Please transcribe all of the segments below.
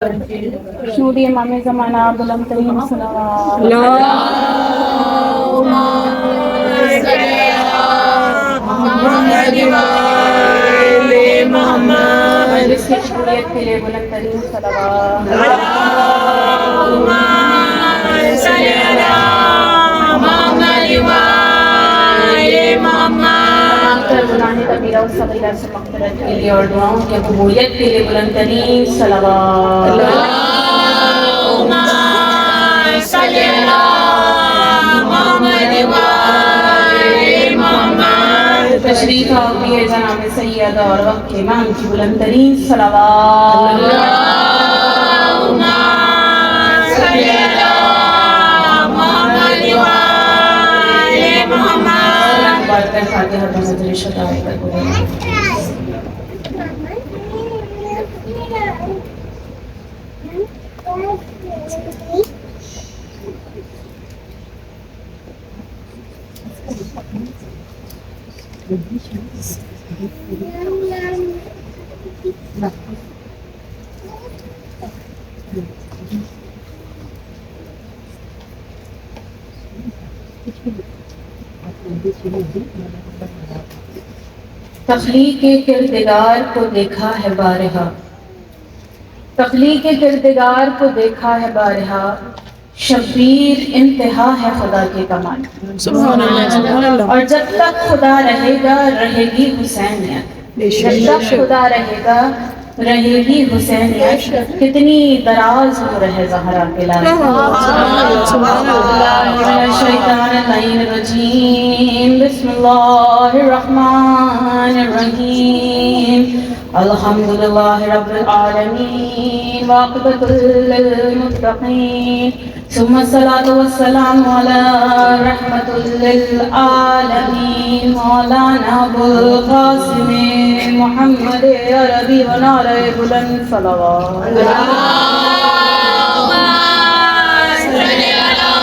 شہود امام زمانہ بلند ترین صلوات اللہم صلی علی محمد وآل محمد اس کی شکریت کے لیے بلند ترین صلوات اللہم صلی علی محمد وآل محمد گناہ کبیرہ و صغیرہ سے مغفرت کے لیے اور دعاؤں کی قبولیت کے لیے بلند ترین صلوات اللہم صلی علی محمد وآل محمد تشریف آوریے جناب سیدہ اور وقت کے امام کی بلند ترین صلوات اللہم صلی علی محمد وآل محمد برکت فاتحہ بنظر شدائے کر بلند تخلیق کردگار کو دیکھا ہے بارہا تخلیق کردگار کو دیکھا ہے بارہا شبیر انتہا ہے خدا کے کمال سبحان اللہ اور جب تک خدا رہے گا رہے گی حسینیت جب تک خدا رہے گا رہے گی حسینیت کتنی دراز ہو رہے زہرا کے لال شیطان الرجیم بسم اللہ الرحمن الرحیم الحمدللہ رب العالمین وعاقبۃ للمتقین ثم الصلاة والسلام على رحمة للعالمين مولانا ابو القاسم محمد عربی ونعرہ بلند صلوات اللہم صلی علی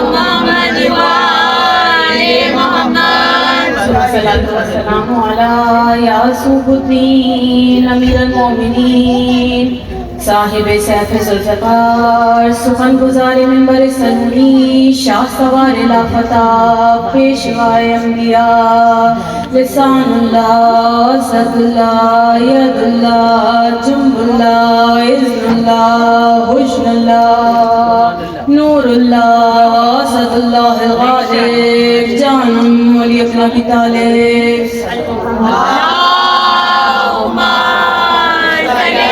محمد وآل محمد الصلاة والسلام على یاسوف الدین امیر المومنین صاحب سیف ذوالفقار سخن گزار منبر سنونی شاہ سوار لافتہ پیشوائے انبیاء لسان اللہ صد اللہ ید اللہ جنب اللہ اذن اللہ حسن اللہ نور اللہ صد اللہ الغالب جانم علی ابن ابی طالب اللہم صلی علی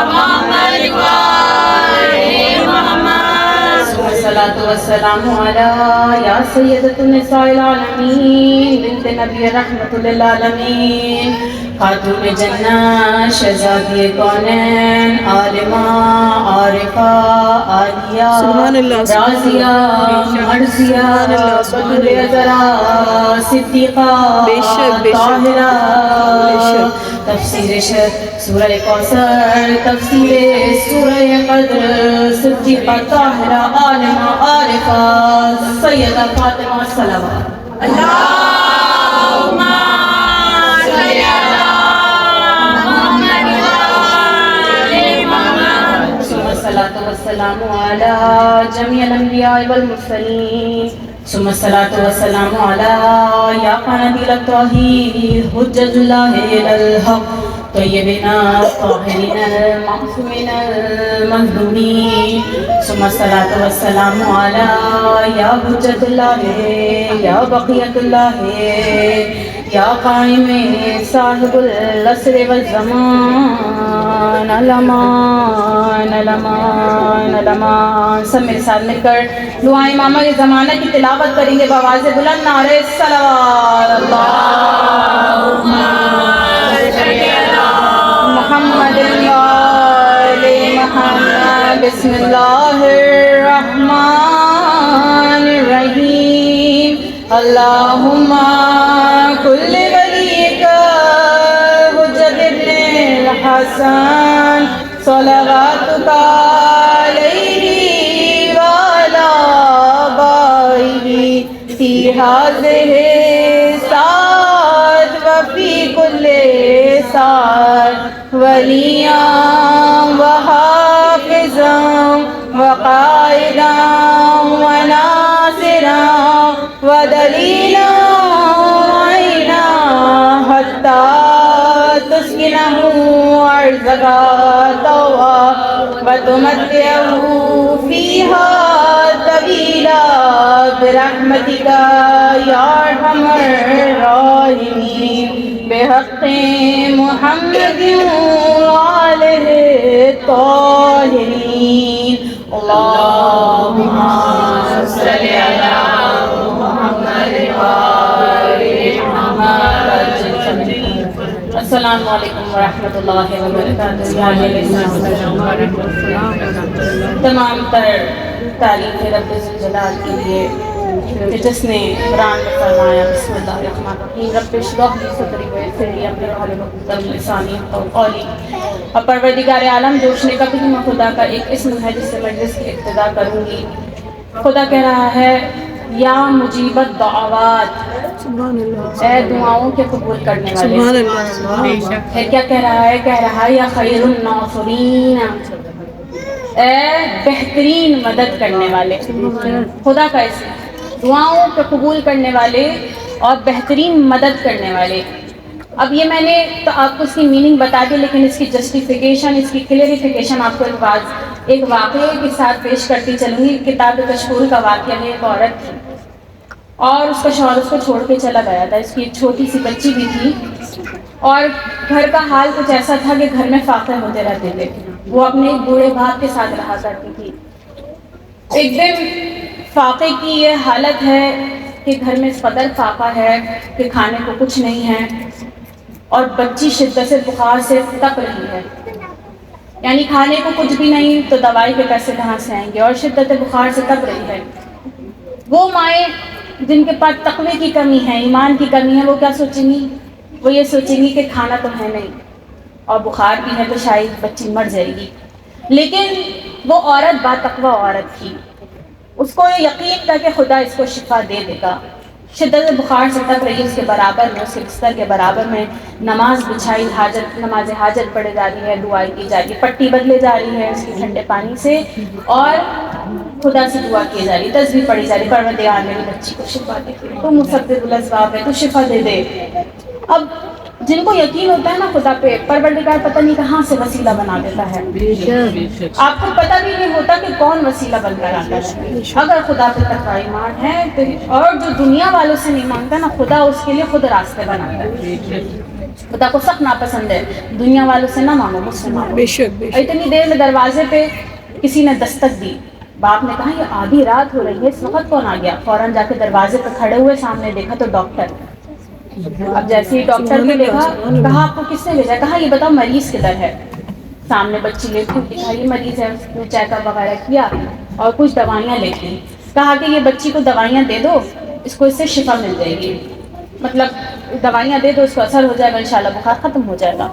محمد وآل محمد الصلاة والسلام علی یا سیدۃ النساء العالمین بنت نبی رحمت للعالمین خاتون جنت شہزادی کونین عالمہ عارفہ عالیہ رازیہ مرضیہ بدر عذرا صدیقہ طاہرہ تفسیر سورہ کوثر تفسیر سورہ قدر صدیقہ طاہرہ عالمہ عارفہ سیدہ فاطمہ صلوات اللہم صلی علی محمد وآل محمد ثم الصلاة والسلام على جميع الأنبياء والمرسلين ثم الصلاة والسلام على يا قناديل الطاهرين حجة الله إلى الحق طيبين الطاهرين المعصومين المظلومين ثم الصلاة والسلام على يا حجة الله يا بقية الله یا قائم صاحب العصر والزمان الامان الامان الامان سب میرے ساتھ مل کر دعائیں امام زمانہ کی تلاوت کریں گے بآواز بلند نعرہ صلوات اللہم صلی علی محمد وآل محمد بسم اللہ الرحمن الرحیم اللہم کل ولیک حجت ابن الحسن صلواتک علیہ وعلی آبائہ فی ہذہ ساعۃ وفی کل ساعۃ ولیا وحافظا وقائدا وناصرا ودلیلا وعینا حتی تسکنہ ارضک طوعا وتمتعہ فیہا طویلا برحمتک یا ارحم الراحمین بحق محمد وآلہ الطاہرین اللہم صل علی محمد وآل محمد. السلام علیکم ورحمۃ اللہ وبرکاتہ. تمام تر تعریف رب ذوالجلال کے لیے کہ جس نے قرآن میں فرمایا بسم اللہ الرحمن الرحیم رب اشرح لی صدری ویسر لی امری واحلل عقدۃ من لسانی یفقہوا قولی. اور پروردگار عالم جو اس نے کبھی میں خدا کا ایک اسم ہے جس سے مجلس کی ابتدا کروں گی. خدا کہہ رہا ہے یا مجیب الدعوات، اے دعاؤں کے قبول کرنے والے. پھر کیا کہہ رہا ہے؟ کہہ رہا ہے یا خیر الناصرین، اے بہترین مدد کرنے والے. خدا کا اسم دعاؤں کو قبول کرنے والے اور بہترین مدد کرنے والے. اب یہ میں نے تو آپ کو اس کی میننگ بتا دی، لیکن اس کی جسٹیفیکیشن، اس کی کلیریفیکیشن آپ کو ایک واقعے کے ساتھ پیش کرتی چلوں گی. کتاب کشکول کا واقعہ ہے. ایک عورت تھی اور اس کا شوہر اس کو چھوڑ کے چلا گیا تھا. اس کی ایک چھوٹی سی بچی بھی تھی اور گھر کا حال کچھ ایسا تھا کہ گھر میں فاقے ہوتے رہتے تھے. وہ اپنے ایک بوڑھے باپ کے ساتھ رہا کرتی تھی. ایک دن فاقے کی یہ حالت ہے کہ گھر میں اس قدر فاقہ ہے کہ کھانے کو کچھ نہیں ہے اور بچی شدت سے بخار سے تپ رہی ہے. یعنی کھانے کو کچھ بھی نہیں تو دوائی کے پیسے کہاں سے آئیں گے، اور شدت بخار سے تپ رہی ہے. وہ مائیں جن کے پاس تقوی کی کمی ہے، ایمان کی کمی ہے، وہ کیا سوچیں گی؟ وہ یہ سوچیں گی کہ کھانا تو ہے نہیں اور بخار بھی ہے تو شاید بچی مر جائے گی. لیکن وہ عورت با تقوی عورت تھی. اس کو یہ یقین تھا کہ خدا اس کو شفا دے دے گا. شدت بخار سے تپ رہی، اس کے برابر میں، اس کے بستر کے برابر میں نماز بچھائی، نماز حاجت پڑھے جا رہی ہے، دعائیں کی جا رہی ہے، پٹی بدلے جا رہی ہے اس کی ٹھنڈے پانی سے، اور خدا سے دعا کی جا رہی، تسبیح پڑھی جا رہی، پروردگار میری بچی کو شفا دے دے، تو مسبب الاسباب ہے، تو شفا دے دے. اب جن کو یقین ہوتا ہے نا خدا پہ، پروردگار پتہ نہیں کہاں سے وسیلہ بنا دیتا ہے. آپ کو پتہ بھی نہیں ہوتا کہ کون وسیلہ بن کر آتا ہے. اگر خدا پہ تقوی ایمان ہے تو، اور جو دنیا والوں سے نہیں مانگتا نا، خدا اس کے لیے خود راستے بناتا ہے. خدا کو سخت ناپسند ہے دنیا والوں سے نہ مانگو، مجھ سے مانگو. اتنی دیر میں دروازے پہ کسی نے دستک دی. باپ نے کہا یہ آدھی رات ہو رہی ہے، اس وقت کون آ گیا؟ فوراً جا کے دروازے پہ کھڑے ہوئے، سامنے دیکھا تو ڈاکٹر. اب جیسے ہی ڈاکٹر کو دیکھا، کہا آپ کو کس نے بھیجا؟ کہا یہ بتاؤ مریض کدھر ہے؟ سامنے بچی لے کے دکھا یہ مریض ہے. اس نے چیک اپ وغیرہ کیا اور کچھ دوائیاں لے لی. کہا کہ یہ بچی کو دوائیاں دے دو، اس کو اس سے شفا مل جائے گی. مطلب دوائیاں دے دو، اس کو اثر ہو جائے گا، انشاءاللہ بخار ختم ہو جائے گا.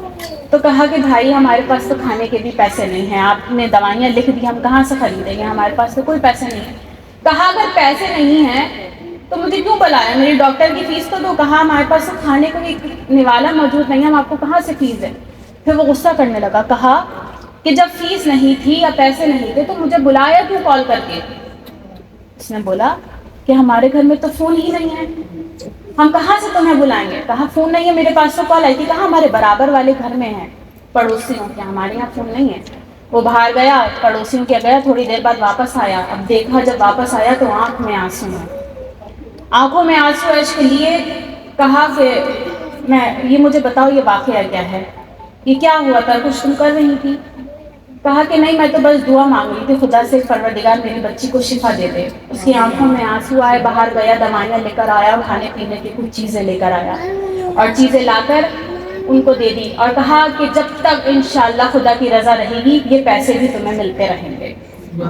تو کہا کہ بھائی ہمارے پاس تو کھانے کے بھی پیسے نہیں ہیں، آپ نے دوائیاں لکھ دی، ہم کہاں سے خریدیں گے؟ ہمارے پاس تو کوئی پیسے نہیں. کہا اگر پیسے نہیں ہیں تو مجھے کیوں بلایا؟ میری ڈاکٹر کی فیس تو دو. کہا ہمارے پاس تو کھانے کو ایک نوالا موجود نہیں ہے، ہم آپ کو کہاں سے فیس دیں؟ پھر وہ غصہ کرنے لگا. کہا کہ جب فیس نہیں تھی یا پیسے نہیں تھے تو مجھے بلایا کیوں کال کر کے؟ اس نے بولا کہ ہمارے گھر میں تو فون ہی نہیں ہے، ہم کہاں سے تمہیں بلائیں گے؟ کہا فون نہیں ہے، میرے پاس تو کال آئی تھی. کہا ہمارے برابر والے گھر میں ہے، پڑوسیوں کے، ہمارے یہاں فون نہیں ہے. وہ باہر گیا، پڑوسیوں کے گیا، تھوڑی دیر بعد واپس آیا. اب دیکھا جب واپس آیا تو آنکھ میں آنسو ہیں، آنکھوں میں آنسو عشق لیے. کہا کہ یہ مجھے بتاؤ یہ واقعہ کیا ہے، یہ کیا ہوا تھا؟ کچھ تم کر رہی تھی؟ کہا کہ نہیں، میں تو بس دعا مانگ رہی تھی خدا سے، پروردگار میری بچی کو شفا دے دے. اس کی آنکھوں میں آنسو آئے. باہر گیا، دوائیاں لے کر آیا، کھانے پینے کی کچھ چیزیں لے کر آیا اور چیزیں لا کر ان کو دے دی. اور کہا کہ جب تک انشاءاللہ خدا کی رضا رہے گی یہ پیسے بھی تمہیں ملتے رہیں گے.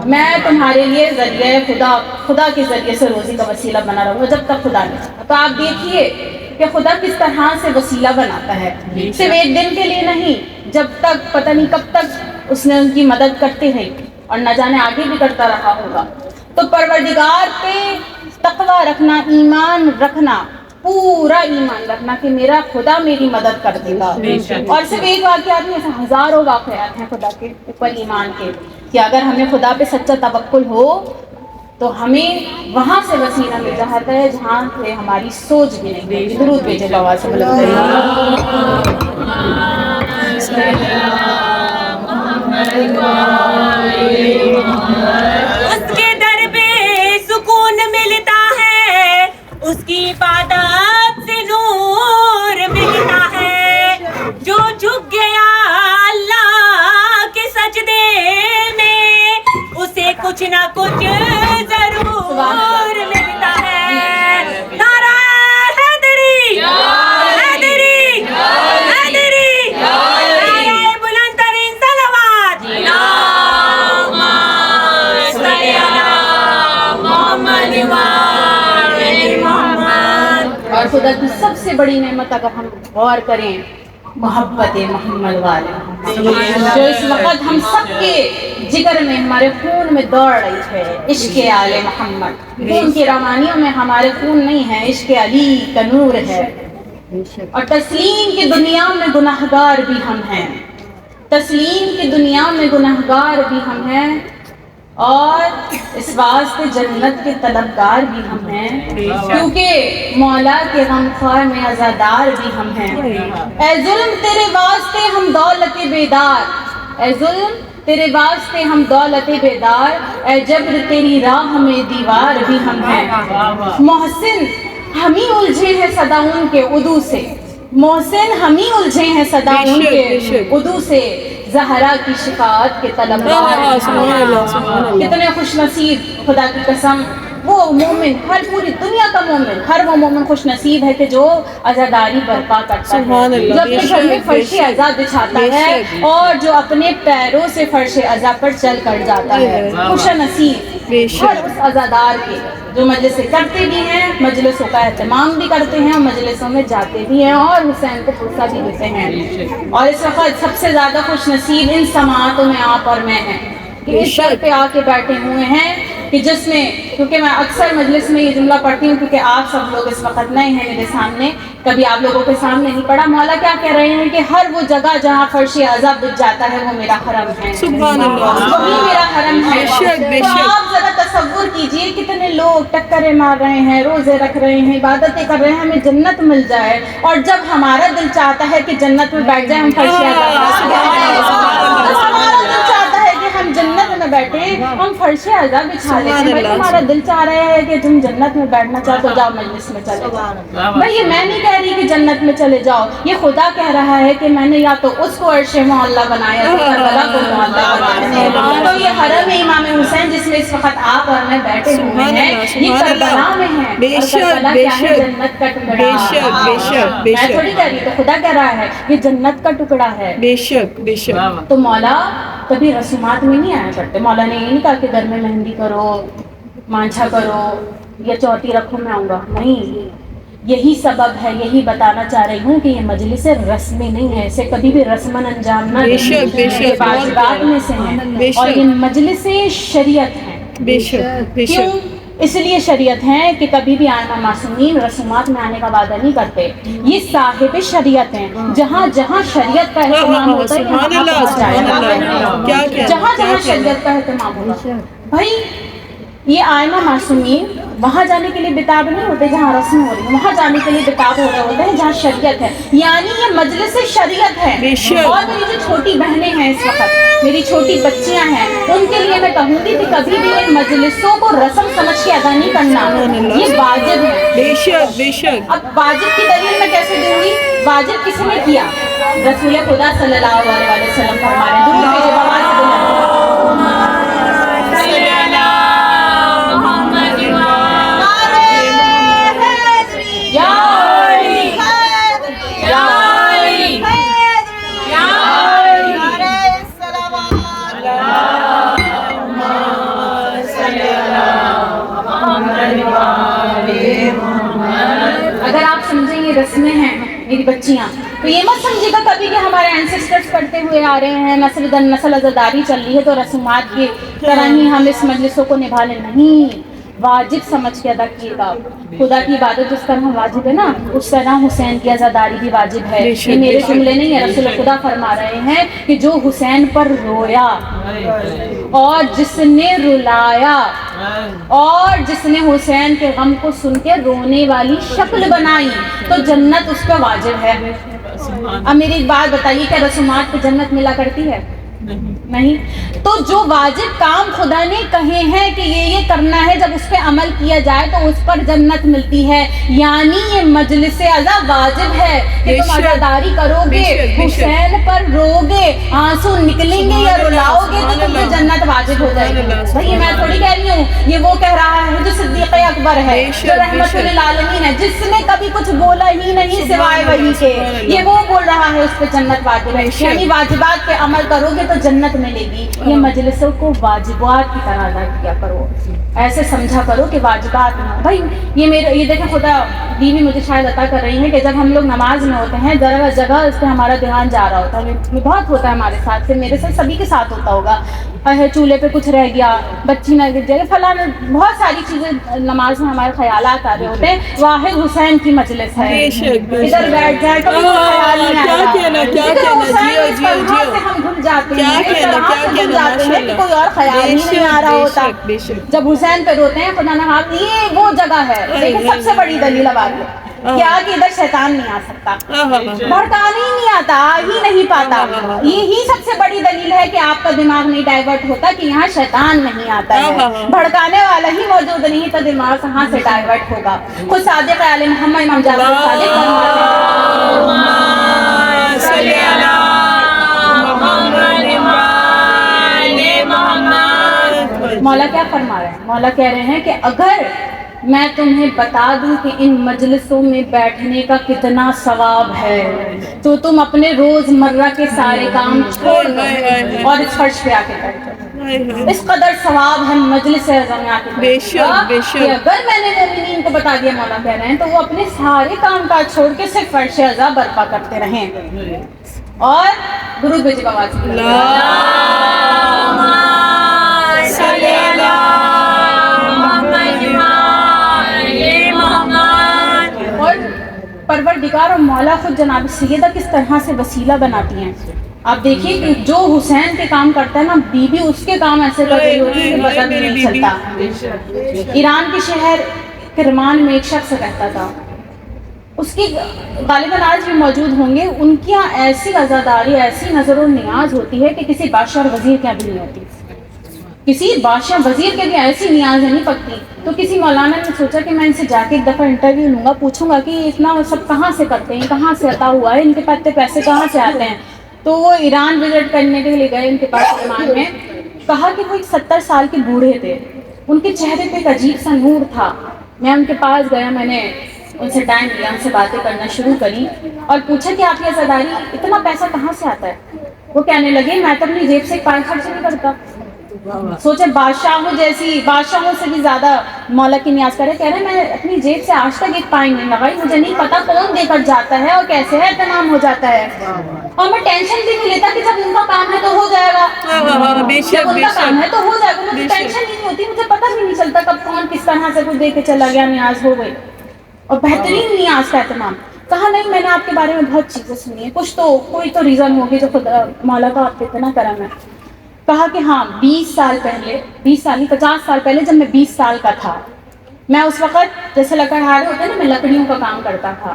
میں تمہارے لیے ذریعہ خدا کے ذریعے سے روزی کا وسیلہ بنا رہوں گا جب تک خدا نہیں چاہتا. تو آپ دیکھیے کہ خدا کس طرح سے وسیلہ بناتا ہے، صرف ایک دن کے لیے نہیں، جب تک پتہ نہیں کب تک اس نے ان کی مدد کرتے رہی اور نہ جانے آگے بھی کرتا رہا ہوگا. تو پروردگار پہ تقوی رکھنا، ایمان رکھنا پورا ایمان رکھنا کہ میرا خدا میری مدد کر دے گا. اور صرف ایک واقعات نہیں، ایسے ہزاروں واقعات ہیں خدا کے اوپر ایمان کے، کہ اگر ہمیں خدا پہ سچا توکل ہو تو ہمیں وہاں سے وسیلہ مل جاتا ہے جہاں سے ہماری سوچ بھی نہیں گئی. درود بھیجے بابا سے بلند اس کے در پہ سکون ملتا ہے، اس کی عبادت سے نور ملتا ہے. جو جھک گیا اللہ کے سجدے میں، اسے کچھ نہ کچھ ضرور ملتا ہے. نعرہ حیدری، حیدری، حیدری، نعرہ بلند ترین صلوات. اللہم صلی علی محمد وآل محمد. اور خدا کی سب سے بڑی نعمت اگر ہم غور کریں، محبت محمد والے، جو اس وقت ہم سب کے جگر میں، ہمارے خون میں دوڑ رہی ہے. عشق آل محمد خون کی روانیوں میں ہمارے خون نہیں ہے، عشق علی کا نور ہے. اور تسلیم کی دنیا میں گناہگار بھی ہم ہیں، تسلیم کی دنیا میں گناہگار بھی ہم ہیں، اور اس واسطے جنت کے طلبگار بھی ہم ہیں، کیونکہ مولا کے غمخوار میں عزادار بھی ہم ہیں. اے ظلم تیرے واسطے ہم دولت بیدار، اے ظلم تیرے واسطے ہم دولت بیدار، اے جبر تیری راہ میں دیوار بھی ہم ہیں. محسن ہم ہی الجھے ہیں صدا ان کے عدو سے، محسن ہم ہی الجھے ہیں صدا ان کے عدو سے، زہرا کی شفاعت کے طلبگار. کتنے خوش نصیب خدا کی قسم وہ مومن، ہر پوری دنیا کا مومن، ہر وہ مومن خوش نصیب ہے کہ جو عزاداری برپا کرتا ہے، جو اپنے گھر میں فرش عزا بچھاتا ہے، اور جو اپنے پیروں سے فرش عزا پر چل کر جاتا ہے. خوش نصیب ہر اس عزادار کے جو مجلسیں کرتے بھی ہیں، مجلسوں کا اہتمام بھی کرتے ہیں، مجلسوں میں جاتے بھی ہیں، اور حسین کو پوسا بھی دیتے ہیں. اور اس وقت سب سے زیادہ خوش نصیب ان سماعتوں میں آپ اور میں ہیں کہ اس در پہ آ کے بیٹھے ہوئے ہیں، کہ جس میں، کیونکہ میں اکثر مجلس میں یہ جملہ پڑھتی ہوں کیونکہ آپ سب لوگ اس وقت نئے ہیں میرے سامنے، کبھی آپ لوگوں کے سامنے نہیں پڑھا. مولا کیا کہہ رہے ہیں کہ ہر وہ جگہ جہاں فرش عزا بچ جاتا ہے وہ میرا حرم ہے، سبحان اللہ، وہی میرا حرم ہے. تو آپ ذرا تصور کیجئے کتنے لوگ ٹکریں مار رہے ہیں، روزے رکھ رہے ہیں، عبادتیں کر رہے ہیں، ہمیں جنت مل جائے، اور جب ہمارا دل چاہتا ہے کہ جنت میں بیٹھ جائیں ہم فرش عزا، ہمارا دل چاہتا ہے کہ ہم جنت میں بیٹھے ہم فرش عزا بچھا لیتے ہیں. بھائی تمہارا دل چاہ رہا ہے کہ تم جنت میں بیٹھنا چاہتے ہو، جاؤ مجلس میں چلے جاؤ. بھائی یہ میں نہیں کہہ رہی کہ جنت میں چلے جاؤ، یہ خدا کہہ رہا ہے کہ میں نے یا تو اس کو عرش معلیٰ بنایا ہے، کربلا کو معلیٰ بنایا ہے. تو یہ حرم امام حسین جس میں اس وقت آپ اور میں بیٹھے ہوئے ہیں، یہ کربلا میں ہے، اور کربلا کیا ہے؟ جنت کا ٹکڑا. میں تھوڑی کہہ رہی، تو خدا کہہ رہا ہے یہ جنت کا ٹکڑا ہے. بے شک بے شک. تو مولا کبھی رسومات میں نہیں آیا کرتے. مولا نے یہ نہیں کہا کہ گھر میں مہندی کرو، مانچھا کرو یا چوتھی رکھو میں آؤں گا، نہیں. یہی سبب ہے، یہی بتانا چاہ رہی ہوں کہ یہ مجلس رسمی نہیں ہے، اسے کبھی بھی رسماً انجام نہ دیں. یہ واجبات میں سے ہیں، اور یہ مجلس شریعت ہیں. بے شک بے کیوں؟ شک. اس لیے شریعت ہیں کہ کبھی بھی آئمہ معصومین رسومات میں آنے کا وعدہ نہیں کرتے. یہ صاحب شریعت ہیں، جہاں جہاں شریعت کا اہتمام ہوتا ہے سبحان اللہ سبحان اللہ. کیا کیا جہاں جہاں شریعت کا اہتمام ہوتا. بھائی یہ آئمہ معصومین وہاں جانے کے لیے بتاب نہیں ہوتے جہاں رسم ہو رہی ہے، وہاں جانے کے لیے بتاب ہو رہے ہوتے ہیں جہاں شریعت ہے. یعنی یہ مجلس شریعت ہے. اور میری جو چھوٹی بہنیں ہیں اس وقت، میری چھوٹی بچیاں ہیں، ان کے لیے میں کہوں گی کہ کبھی بھی ان مجلسوں کو رسم سمجھ کے ادا نہیں کرنا، یہ واجب ہے. بے شک بے شک. اب واجب کی دلیل میں کیسے دوں گی؟ واجب کس نے کیا؟ رسول خدا صلی اللہ علیہ وسلم کو. ہمارے درود بھیجے بابا سے رسمیں ہیں میری بچیاں، تو یہ مت سمجھے گا کبھی کہ ہمارے اینسسٹرز کرتے ہوئے آ رہے ہیں، نسل در نسل عزاداری چل رہی ہے تو رسومات کی طرح ہی ہم اس مجلسوں کو نبھا لیں. نہیں، واجب سمجھ کے ادا کیے گا. خدا کی عبادت جس طرح واجب ہے نا اس طرح حسین کی عزاداری بھی واجب ہے. یہ میرے جملے نہیں ہے, رسول خدا فرما رہے ہیں کہ جو حسین پر رویا اور جس نے رلایا اور جس نے حسین کے غم کو سن کے رونے والی شکل بنائی تو جنت اس پہ واجب ہے. اب میری ایک بات بتائیے, کیا رسومات پہ جنت ملا کرتی ہے؟ نہیں. تو جو واجب کام خدا نے کہے ہیں کہ یہ کرنا ہے, جب اس پہ عمل کیا جائے تو اس پر جنت ملتی ہے. یعنی یہ مجلس عزا واجب ہے کہ تم عزاداری کرو گے, حسین پر رو گے, آنسو نکلیں گے یا رلاؤ گے تو تم پہ جنت واجب ہو جائے گی. بھائی میں تھوڑی کہہ رہی ہوں, یہ وہ کہہ رہا ہے جو صدیق اکبر ہے, جو رحمت للعالمین ہے, جس نے کبھی کچھ بولا ہی نہیں سوائے وہی کے. یہ وہ بول رہا ہے اس پہ جنت واجب ہے. یعنی واجبات پہ عمل کرو گے تو جنت ملے گی. یہ مجلسوں کو واجبات کی طرح ادا کیا کرو, ایسے سمجھا کرو کہ واجبات ہیں. بھائی یہ دیکھیں خدا بیوی مجھے شاید عطا کر رہی ہیں کہ جب ہم لوگ نماز میں ہوتے ہیں جگہ جگہ اس پہ ہمارا دھیان جا رہا ہوتا ہے. بہت ہوتا ہے ہمارے ساتھ, سے میرے ساتھ سبھی کے ساتھ ہوتا ہوگا. چولہے پہ کچھ رہ گیا, بچی نہ گر جائے, فلاں بہت ساری چیزیں نماز میں ہمارے خیالات آ رہے ہوتے ہیں. واحد حسین کی مجلس ہے, ادھر بیٹھ جائے کبھی خیال نہیں آ رہا, ہم گھل جاتے ہیں کہ کوئی اور خیال ہی نہیں آ رہا ہوتا. جب حسین پہ روتے ہیں خدا نہ خاص, یہ وہ جگہ ہے دیکھیں سب سے بڑی دلیل اب آگے کیا کہ ادھر شیطان نہیں آ سکتا, بھڑکانے ہی نہیں آتا, آ ہی نہیں پاتا. یہی سب سے بڑی دلیل ہے کہ آپ کا دماغ نہیں ڈائیورٹ ہوتا کہ یہاں شیطان نہیں آتا ہے. بھڑکانے والا ہی موجود نہیں تو دماغ کہاں سے ڈائیورٹ ہوگا. خود صادق عالم محمد امام جعفر صادق مولا کیا فرما رہے ہیں؟ مولا کہہ رہے ہیں کہ اگر میں تمہیں بتا دوں کہ ان مجلسوں میں بیٹھنے کا کتنا ثواب ہے تو تم اپنے روز مرہ کے سارے کام چھوڑ دو اور اس فرش پہ آ کے بیٹھ جاؤ. اس قدر ثواب ہے مجلس اعظم میں آ کے کہ اگر میں نے مومنین کو بتا دیا, مولا کہہ رہے ہیں, تو وہ اپنے سارے کام کاج چھوڑ کے صرف فرش اعظم برپا کرتے رہیں اور درود بھیجے آواز اور پروردگار اور مولا خود جناب سیدہ کس طرح سے وسیلہ بناتی ہیں. آپ دیکھیے کہ جو حسین کے کام کرتا ہے نا, بیوی اس کے کام ایسے کر رہی ہوتی ہے کہ پتہ بھی نہیں چلتا. ایران کے شہر کرمان میں ایک شخص رہتا تھا, اس کی غالباً آج بھی موجود ہوں گے. ان کی یہاں ایسی عزاداری, ایسی نظر و نیاز ہوتی ہے کہ کسی بادشاہ اور وزیر کے بھی نہیں ہوتی. کسی بادشاہ وزیر کے بھی ایسی نیازیں نہیں پکتی. تو کسی مولانا نے سوچا کہ میں ان سے جا کے ایک دفعہ انٹرویو لوں گا, پوچھوں گا کہ اتنا سب کہاں سے کرتے ہیں, کہاں سے عطا ہوا ہے, ان کے پاس پیسے کہاں سے آتے ہیں. تو وہ ایران وزٹ کرنے کے لیے گئے ان کے پاس ایران میں. کہا کہ وہ ایک 70 سال کے بوڑھے تھے, ان کے چہرے پہ ایک عجیب سا نور تھا. میں ان کے پاس گیا, میں نے ان سے ٹائم لیا, ان سے باتیں کرنا شروع کری اور پوچھا کہ آپ کی عزاداری اتنا پیسہ کہاں سے آتا ہے. وہ کہنے لگے میں تو اپنی جیب سے ایک پائے خرچ نہیں کرتا. سوچے بادشاہوں سے بھی زیادہ مولا کی نیاز کرے. کہہ رہے میں اپنی جیب سے آج تک ایک پائے نہیں لگائی, مجھے نہیں پتا کون دے کر جاتا ہے اور کیسے ہے اہتمام ہو جاتا ہے. اور میں ٹینشن بھی نہیں لیتا کہ جب ان کا کام ہے تو ہو جائے گا, جب ان کا کام ہے تو ہو جائے گا. مجھے ٹینشن ہی نہیں ہوتی, مجھے پتہ بھی نہیں چلتا کب کون کس طرح سے کچھ دے کے چلا گیا, نیاز ہو گئی. اور بہترین نیاز کا اہتمام. کہا نہیں, میں نے آپ کے بارے میں بہت چیزیں سنی ہیں, کچھ تو کوئی تو ریزن ہوگی جو خدا مولا کا آپ پہ اتنا کرم ہے. کہا کہ ہاں 20 سال پہلے, 20 سال نہیں 50 سال پہلے جب میں 20 سال کا تھا, میں اس وقت جیسے لکڑہار ہوتے ہیں نا, میں لکڑیوں کا کام کرتا تھا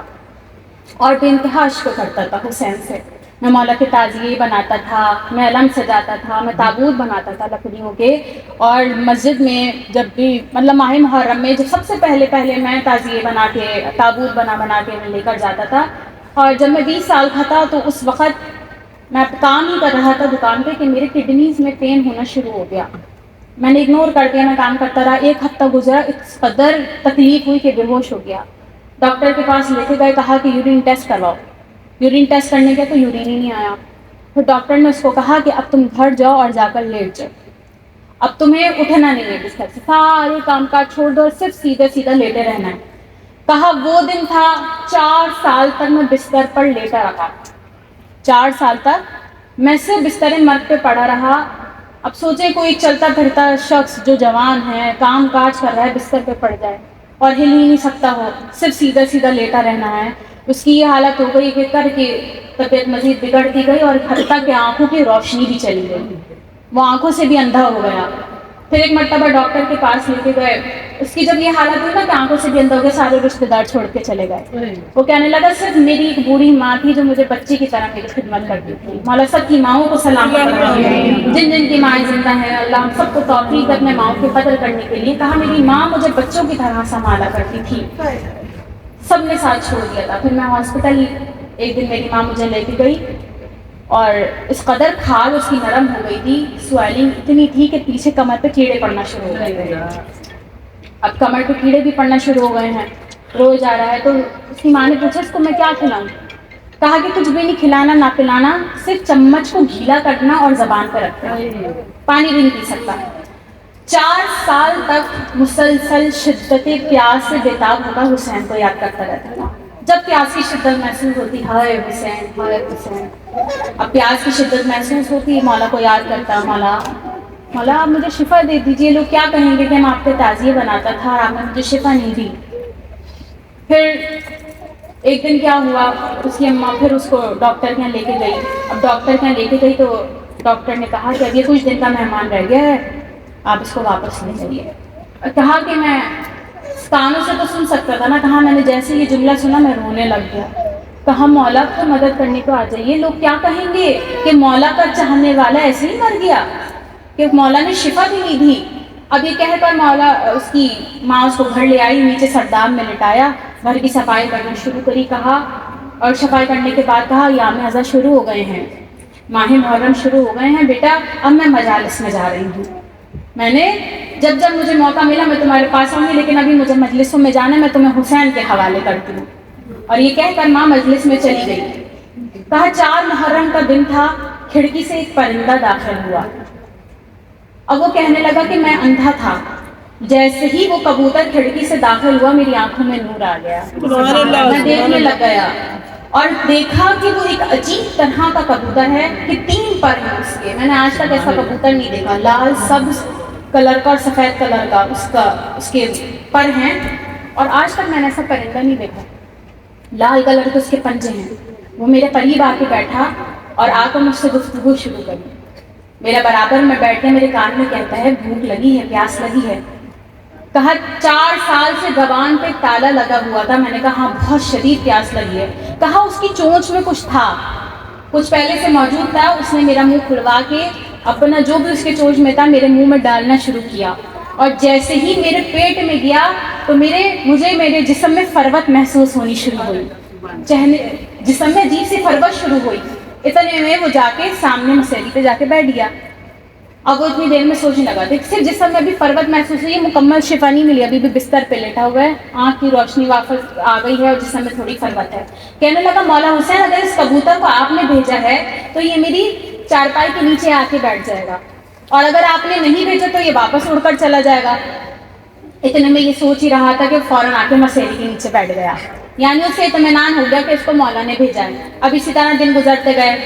اور بے انتہا عشق کرتا تھا حسین سے. میں مولا کے تعزیے بناتا تھا, میں علم سجاتا تھا, میں تابوت بناتا تھا لکڑیوں کے. اور مسجد میں جب بھی مطلب ماہ محرم میں جب سب سے پہلے میں تعزیے بنا کے تابوت بنا کے میں لے کر جاتا تھا. اور جب میں 20 سال کا تھا تو اس وقت میں کام ہی کر رہا تھا دکان پہ کہ میرے کڈنیز میں پین ہونا شروع ہو گیا. میں نے اگنور کر دیا, میں کام کرتا رہا. 1 ہفتہ گزرا, اس قدر تکلیف ہوئی کہ بے ہوش ہو گیا. ڈاکٹر کے پاس لے کے گئے, کہا کہ یورین ٹیسٹ کرواؤ. یورین ٹیسٹ کرنے گیا تو یورین ہی نہیں آیا. پھر ڈاکٹر نے اس کو کہا کہ اب تم گھر جاؤ اور جا کر لیٹ جاؤ, اب تمہیں اٹھنا نہیں ہے بستر سے, سارے کام کاج چھوڑ دو اور صرف سیدھے لیٹے رہنا ہے. کہا وہ دن تھا 4 سال تک میں بستر پر لیٹا رہا. 4 سال تک میں صرف بستر مرگ پہ پڑا رہا. اب سوچیں کوئی چلتا پھرتا شخص جو جوان ہے، کام کاج کر رہا ہے، بستر پہ پڑ جائے اور ہل ہی نہیں سکتا ہو، صرف سیدھا سیدھا لیٹا رہنا ہے، اس کی یہ حالت ہو گئی کہ کر کے طبیعت مزید بگڑتی گئی اور حتیٰ کہ آنکھوں کی روشنی بھی چلی گئی، وہ آنکھوں سے بھی اندھا ہو گیا۔ پھر ایک مرتبہ ڈاکٹر کے پاس لے کے گئے، اس کی جب یہ حالت ہوئی نا کہ آنکھوں سے بھی اندھا ہو گیا، سارے رشتے دار چھوڑ کے چلے گئے۔ وہ کہنے لگا صرف میری ایک بوڑھی ماں تھی جو مجھے بچی کی طرح میری خدمت کرتی تھی۔ مولا سب کی ماؤں کو سلام کرے، جن جن کی مائیں زندہ ہیں، اللہ ہم سب کو توفیق دے اپنے ماؤں کی قدر کرنے کے لیے۔ کہا میری ماں مجھے بچوں کی طرح سنبھالا کرتی تھی، سب نے ساتھ چھوڑ دیا تھا۔ پھر میں ہاسپٹل، ایک دن میری ماں مجھے لے کے گئی اور اس قدر کھال اس کی نرم ہو گئی تھی، سویلنگ اتنی تھی کہ پیچھے کمر پہ کیڑے پڑنا شروع ہو گئے تھے۔ اب کمر پہ کیڑے بھی پڑنا شروع ہو گئے ہیں، روز جا رہا ہے۔ تو اس کی ماں نے پوچھا اس کو میں کیا کھلاؤں؟ کہا کہ کچھ بھی نہیں کھلانا نہ پلانا، صرف چمچ کو گیلا کرنا اور زبان پہ رکھنا، پانی بھی نہیں پی سکتا۔ 4 سال تک مسلسل شدت پیاس سے بےتاب ہوتا حسین کو یاد کرتا رہتا تھا۔ جب پیاس کی شدت محسوس ہوتی، ہائے حسین ہائے حسین، اب پیاس کی شدت محسوس ہوتی، مولا کو یاد کرتا، مولا آپ مجھے شفا دے دیجیے، لوگ کیا کہیں گے کہ میں آپ پہ تعزیے بناتا تھا اور آپ نے مجھے شفا نہیں دی۔ پھر ایک دن کیا ہوا، اس کی اماں پھر اس کو ڈاکٹر کے یہاں لے کے گئی۔ اب ڈاکٹر کے یہاں لے کے گئی تو ڈاکٹر نے کہا کہ اب یہ کچھ دن کا مہمان رہ گیا ہے، آپ اس کو واپس لے جائیے۔ کہا کہ میں کانوں سے تو سن سکتا تھا نا، کہا میں نے جیسے یہ جملہ سنا میں رونے لگ گیا۔ کہا مولا کو مدد کرنے کو آ جائیے، لوگ کیا کہیں گے کہ مولا کا چاہنے والا ایسے ہی مر گیا، کہ مولا نے شفا بھی نہیں دی۔ اب یہ کہہ کر مولا، اس کی ماں اس کو گھر لے آئی، نیچے سرداب میں لٹایا، گھر کی صفائی کرنا شروع کری، کہا اور صفائی کرنے کے بعد کہا ایام اعضا شروع ہو گئے ہیں، ماہ محرم شروع ہو گئے ہیں بیٹا، اب میں مجالس میں جا رہی ہوں، میں نے جب مجھے موقع ملا میں تمہارے پاس آؤں گی، لیکن ابھی مجھے مجلسوں میں جانا ہے، میں تمہیں حسین کے حوالے کرتی ہوں۔ اور یہ کہہ کر ماں مجلس میں چلی گئی۔ کہا 4 محرم کا دن تھا، کھڑکی سے ایک پرندہ داخل ہوا۔ اب وہ کہنے لگا کہ میں اندھا تھا، جیسے ہی وہ کبوتر کھڑکی سے داخل ہوا میری آنکھوں میں نور آ گیا، میں دیکھنے لگ گیا اور دیکھا کہ وہ ایک عجیب طرح کا کبوتر ہے کہ 3 پر ہیں اس کے، میں نے آج تک ایسا کبوتر نہیں دیکھا، لال سبز کلر کا اور سفید کلر کا اس کے پر ہیں، اور آج تک میں نے ایسا پرندہ نہیں دیکھا۔ لال کلر کے اس کے پنجے ہیں۔ وہ میرے قریب آ کے بیٹھا اور آ کر مجھ سے گفتگو شروع کری، میرا برابر میں بیٹھ کے میرے کان میں کہتا ہے بھوک لگی ہے، پیاس لگی ہے۔ کہا 4 سال سے زبان پہ تالا لگا ہوا تھا، میں نے کہا ہاں بہت شدید پیاس لگی ہے۔ کہا اس کی چونچ میں کچھ تھا، کچھ پہلے سے موجود تھا، اس نے میرا منہ کھلوا کے اپنا جو بھی اس کے چونچ میں تھا میرے منہ میں ڈالنا شروع کیا، اور جیسے ہی میرے پیٹ میں گیا تو مجھے میرے جسم میں فروت محسوس ہونی شروع ہوئی، جسم میں عجیب سی فروت شروع ہوئی۔ اتنے میں وہ جا کے سامنے مسیری پہ جا کے بیٹھ گیا۔ اب وہ اتنی دیر میں سوچنے لگا، دیکھ صرف جسم میں ابھی فروت محسوس ہوئی ہے، مکمل شفا نہیں ملی، ابھی بھی بستر پہ لیٹا ہوا ہے، آنکھ کی روشنی واپس آ گئی ہے اور جسم میں تھوڑی فروت ہے۔ کہنے لگا مولا حسین اگر اس کبوتر کو آپ نے بھیجا ہے تو یہ میری چارپائی کے نیچے آ کے بیٹھ جائے گا، اور اگر آپ نے نہیں بھیجا تو یہ واپس اڑ کر چلا جائے گا۔ اتنے میں یہ سوچ ہی رہا تھا کہ فوراً آ کے مسیری کے نیچے بیٹھ گیا، یعنی اس سے اطمینان ہو گیا کہ اس کو مولا نے بھیجا ہے۔ اب اسی طرح دن گزرتے گئے۔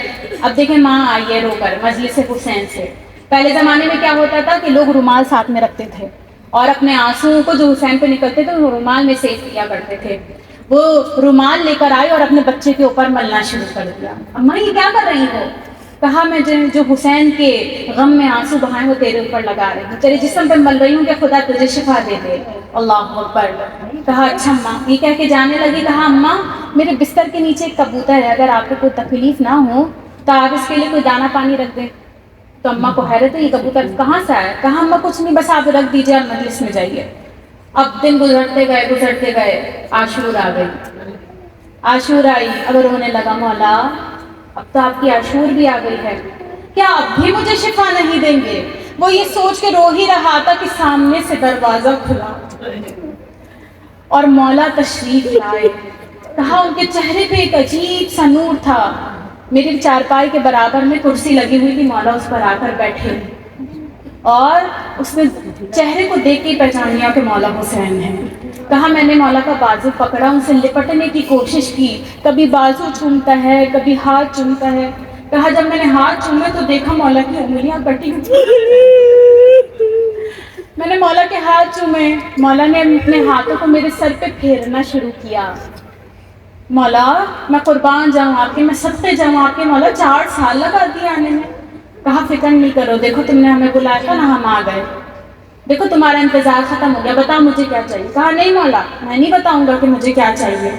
اب دیکھیں ماں آئی ہے رو کر مجلس حسین سے۔ پہلے زمانے میں کیا ہوتا تھا کہ لوگ رومال ساتھ میں رکھتے تھے اور اپنے آنسوؤں کو جو حسین پہ نکلتے تھے وہ رومال میں سیو کیا کرتے تھے۔ وہ رومال لے کر آئی اور اپنے بچے کے اوپر ملنا شروع کر دیا۔ اماں یہ کیا کر رہی ہو؟ کہا میں جو حسین کے غم میں آنسو بہائے وہ تیرے اوپر لگا رہی ہوں، تیرے جسم پہ مل رہی ہوں کہ خدا تجھے شفا دے دے۔ اللہ اکبر۔ کہا اچھا اماں، یہ کہہ کے جانے لگی۔ کہا اماں میرے بستر کے نیچے ایک کبوتر ہے، اگر آپ کو کوئی تکلیف نہ ہو تو آپ اس کے لیے کوئی دانہ پانی رکھ دیں۔ تو اماں کو حیرت ہے یہ کبوتر کہاں سے آیا؟ کہا اماں کچھ نہیں، بس آپ رکھ دیجیے اور مجلس میں جائیے۔ اب دن گزرتے گئے، عاشور آ گئی۔ عاشور آئی، اب رونے لگا، مولا اب تو آپ کی عاشور بھی آ گئی ہے، کیا اب بھی مجھے شفا نہیں دیں گے؟ وہ یہ سوچ کے رو ہی رہا تھا کہ سامنے سے دروازہ کھلا اور مولا تشریف لائے۔ کہا ان کے چہرے پہ ایک عجیب سا نور تھا، میری چارپائی کے برابر میں کرسی لگی ہوئی تھی، مولا اس پر آ کر بیٹھے اور اس نے چہرے کو دیکھ کے پہچان لیا کہ مولا حسین ہے۔ کہا میں نے مولا کا بازو پکڑا، ان سے لپٹنے کی کوشش کی، کبھی بازو چومتا ہے کبھی ہاتھ چومتا ہے، کہا جب میں نے ہاتھ چومے تو دیکھا مولا کی انگلیاں کٹی ہوئی۔ میں نے مولا کے ہاتھ چومے، مولا نے اپنے ہاتھوں کو میرے سر پہ پھیرنا شروع کیا۔ مولا میں قربان جاؤں آپ کے، میں صدقے جاؤں آپ کے مولا، 4 سال لگا دیے آنے میں۔ کہا فکر نہیں کرو، دیکھو تم نے ہمیں بلایا تھا نا، ہم آ گئے، دیکھو تمہارا انتظار ختم ہو گیا، بتاؤ مجھے کیا چاہیے۔ کہا نہیں مولا میں نہیں بتاؤں گا کہ مجھے کیا چاہیے،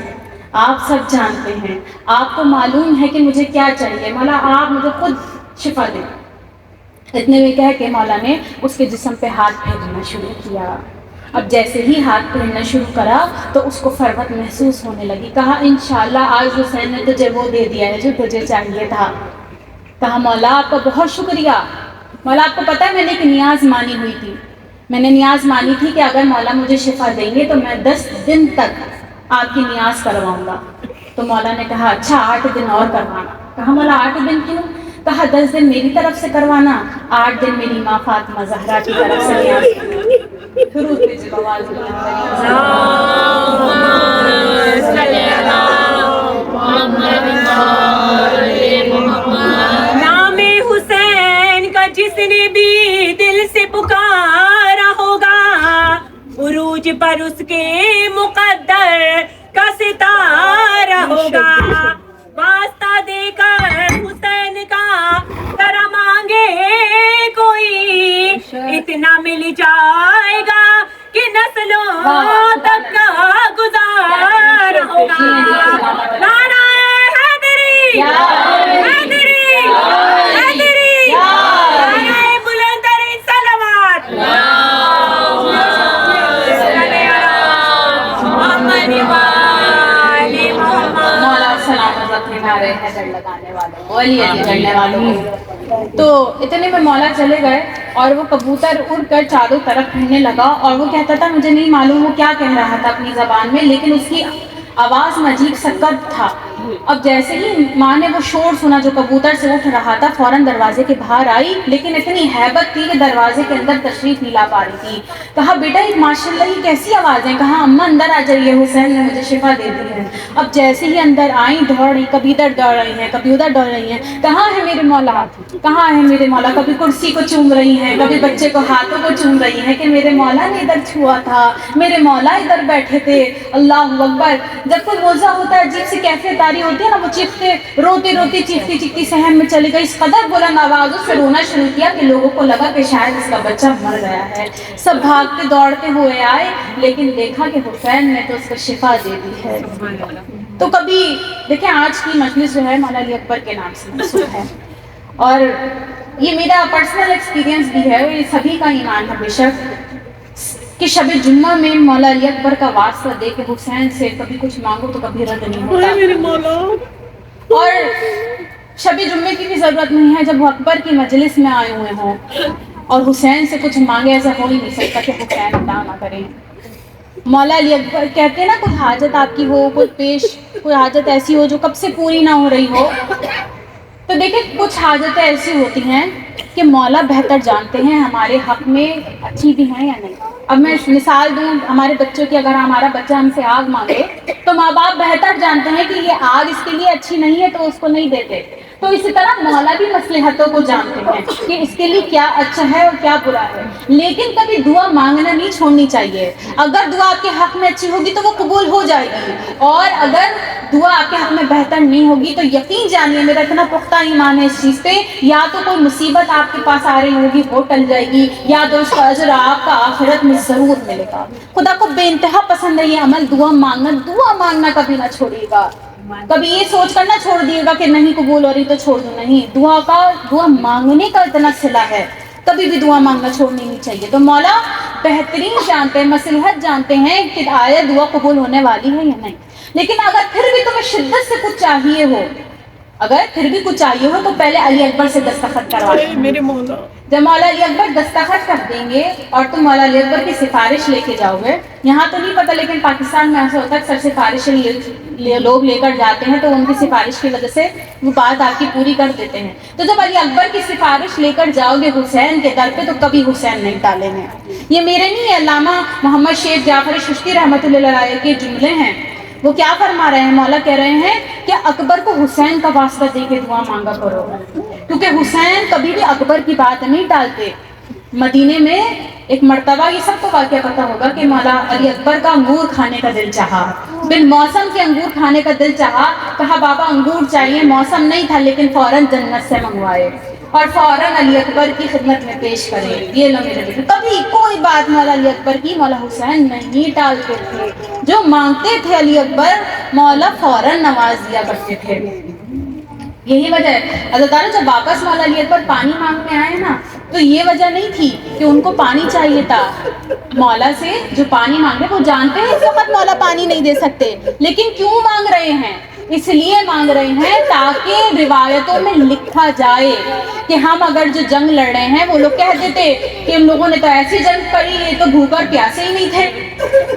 آپ سب جانتے ہیں، آپ کو معلوم ہے کہ مجھے کیا چاہیے، مولا آپ مجھے خود شفا دیں۔ اتنے میں کہہ کے مولا نے اس کے جسم پہ ہاتھ پھیرنا شروع کیا۔ اب جیسے ہی ہاتھ پھیرنا شروع کرا تو اس کو فروت محسوس ہونے لگی۔ کہا انشاءاللہ آج حسین نے تجھے وہ دے دیا ہے جو تجھے چاہیے تھا۔ کہا مولا آپ کا بہت شکریہ، مولا آپ کو پتہ ہے میں نے ایک نیاز مانی ہوئی تھی، میں نے نیاز مانی تھی کہ اگر مولا مجھے شفا دیں گے تو میں 10 دن تک آپ کی نیاز کرواؤں گا۔ تو مولا نے کہا اچھا 8 دن اور کروانا۔ کہا مولا 8 دن کیوں؟ کہا 10 دن میری طرف سے کروانا، 8 دن میری ماں فاطمہ زہرا کی طرف سے نیاز کروانا۔ درود بھیجو آواز نام حسین کا جس نے بھی دل سے پکارا ہوگا، عروج پر اس کے مقدر کا ستارہ ہوگا۔ واسطہ دے کر حسین کا ذرا مانگے کوئی، اتنا مل جائے گا کہ نسلوں تک کا گزار ہوگا۔ نعرہ حیدری، حیدری، حیدری، نعرہ بلندترین صلوات، محمد وآل محمد۔ مولا سلامت رکھنے ہمارے حیدر لگانے والوں کو، علی علی چڑھنے والوں کو۔ تو اتنے میں مولا چلے گئے اور وہ کبوتر اڑ کر چاروں طرف پھرنے لگا اور وہ کہتا تھا مجھے نہیں معلوم وہ کیا کہہ رہا تھا اپنی زبان میں، لیکن اس کی آواز میں عجیب سا قد تھا۔ اب جیسے ہی ماں نے وہ شور سنا جو کبوتر سے اٹھ رہا تھا، فوراً دروازے کے باہر آئی، لیکن اتنی ہیبت تھی کہ دروازے کے اندر تشریف نہیں لا پا رہی تھی۔ کہا بیٹا یہ ماشاء اللہ یہ کیسی آوازیں؟ کہا اماں اندر آ جائیے، حسین نے مجھے شفا دے دی ہے۔ اب جیسے ہی اندر آئیں دوڑ رہی، کبھی ادھر دوڑ رہی ہیں کبھی ادھر دوڑ رہی ہیں، کہاں ہے میرے مولا، کہاں ہے میرے مولا، کبھی کرسی کو چوم رہی ہیں، کبھی بچے کو ہاتھوں کو چوم رہی ہیں کہ میرے مولا نے ادھر چھوا تھا، میرے مولا ادھر بیٹھے تھے۔ اللہ اکبر۔ جب کوئی روزہ ہوتا ہے عجیب سی کیفیت تاری ہوتی ہے نا، وہ چیختے روتی روتی چیختی چیختی صحن میں چلی گئی، اس قدر بلند آوازوں سے رونا شروع کیا کہ لوگوں کو لگا کہ شاید اس کا بچہ مر گیا ہے۔ سب بھاگتے دوڑتے ہوئے آئے، لیکن دیکھا کہ حسین نے تو اس کو شفا دے دی ہے۔ تو کبھی دیکھیں آج کی مجلس جو ہے مولا علی اکبر کے نام سے منسوب ہے، اور یہ میرا پرسنل ایکسپیرینس بھی ہے، یہ سبھی کا ایمان ہے بے شک، کہ شب جمعہ میں مولا علی اکبر کا واسطہ دے کے حسین سے کبھی کچھ مانگو تو کبھی رد نہیں ہوتا۔ میرے مولا، اور شب جمعے کی بھی ضرورت نہیں ہے جب وہ اکبر کی مجلس میں آئے ہوئے ہوں اور حسین سے کچھ مانگے، ایسا ہو ہی نہیں سکتا کہ حسین عطا نہ کریں۔ مولا علی اکبر کہتے ہیں نا کوئی حاجت آپ کی ہو، کوئی حاجت ایسی ہو جو کب سے پوری نہ ہو رہی ہو، تو دیکھیں کچھ حاجتیں ایسی ہوتی ہیں کہ مولا بہتر جانتے ہیں ہمارے حق میں اچھی بھی ہیں یا نہیں۔ اب میں مثال دوں ہمارے بچوں کی، اگر ہمارا بچہ ہم سے آگ مانگے تو ماں باپ بہتر جانتے ہیں کہ یہ آگ اس کے لیے اچھی نہیں ہے تو اس کو نہیں دیتے۔ تو اسی طرح مولا بھی مصلحتوں کو جانتے ہیں کہ اس کے لیے کیا اچھا ہے اور کیا برا ہے، لیکن کبھی دعا مانگنا نہیں چھوڑنی چاہیے۔ اگر دعا آپ کے حق میں اچھی ہوگی تو وہ قبول ہو جائے گی، اور اگر دعا آپ کے حق میں بہتر نہیں ہوگی تو یقین جانیے، میرا اتنا پختہ ایمان ہے اس چیز پہ، یا تو کوئی مصیبت آپ کے پاس آ رہی ہوگی وہ ٹل جائے گی، یا تو اس کا اجر آپ کا آخرت میں ضرور ملے گا۔ خدا کو بے انتہا پسند ہے یہ عمل دعا مانگنا کبھی نہ چھوڑیے گا۔ کبھی یہ سوچ کر نہ چھوڑ دیے گا کہ نہیں قبول ہو رہی تو چھوڑ دوں، نہیں، دعا مانگنے کا اتنا صلہ ہے، کبھی بھی دعا مانگنا چھوڑنی نہیں چاہیے۔ تو مولا بہترین جانتے ہیں، مصلحت جانتے ہیں کہ آیا دعا قبول ہونے والی ہے یا نہیں۔ لیکن اگر پھر بھی تمہیں شدت سے کچھ چاہیے ہو تو پہلے علی اکبر سے دستخط کروا لیں۔ میرے مولا، جب مولا علی اکبر دستخط کر دیں گے اور تم مولا علی اکبر کی سفارش لے کے جاؤ گے، یہاں تو نہیں پتہ لیکن پاکستان میں ایسا ہوتا ہے اکثر سفارشیں لوگ لے کر جاتے ہیں تو ان کی سفارش کی وجہ سے وہ بات آپ کی پوری کر دیتے ہیں۔ تو جب علی اکبر کی سفارش لے کر جاؤ گے حسین کے در پہ تو کبھی حسین نہیں ٹالیں گے۔ یہ میرے نہیں، علامہ محمد شیخ جعفر چشتی رحمۃ اللہ علیہ کے جملے ہیں۔ وہ کیا فرما رہے ہیں؟ مولا کہہ رہے ہیں کہ اکبر کو حسین کا واسطہ دے کے دعا مانگا کرو، کیونکہ حسین کبھی بھی اکبر کی بات نہیں ٹالتے۔ مدینے میں ایک مرتبہ، یہ سب کو واقعہ پتہ ہوگا کہ مولا علی اکبر کا انگور کھانے کا دل چاہا، بن موسم کے انگور کھانے کا دل چاہا، کہا بابا انگور چاہیے، موسم نہیں تھا لیکن فوراً جنت سے منگوائے اور فوراً علی اکبر کی خدمت میں پیش کرے، یہ لو میرے بیٹے۔ کبھی کوئی بات مولا علی اکبر کی مولا حسین نہیں ٹالتے تھے، جو مانگتے تھے علی اکبر مولا فوراً نواز دیا کرتے تھے۔ یہی وجہ ہے حضرت تعالیٰ جب واپس مولا علی اکبر پانی مانگنے آئے نا، تو یہ وجہ نہیں تھی کہ ان کو پانی چاہیے تھا، مولا سے جو پانی مانگے وہ جانتے ہیں اس وقت مولا پانی نہیں دے سکتے، لیکن کیوں مانگ رہے ہیں؟ اس لیے مانگ رہے ہیں تاکہ روایتوں میں لکھا جائے کہ ہم اگر جو جنگ لڑ رہے ہیں، وہ لوگ کہہ دیتے کہ ان لوگوں نے تو ایسی جنگ کری، یہ تو بھوکے اور پیاسے ہی نہیں تھے۔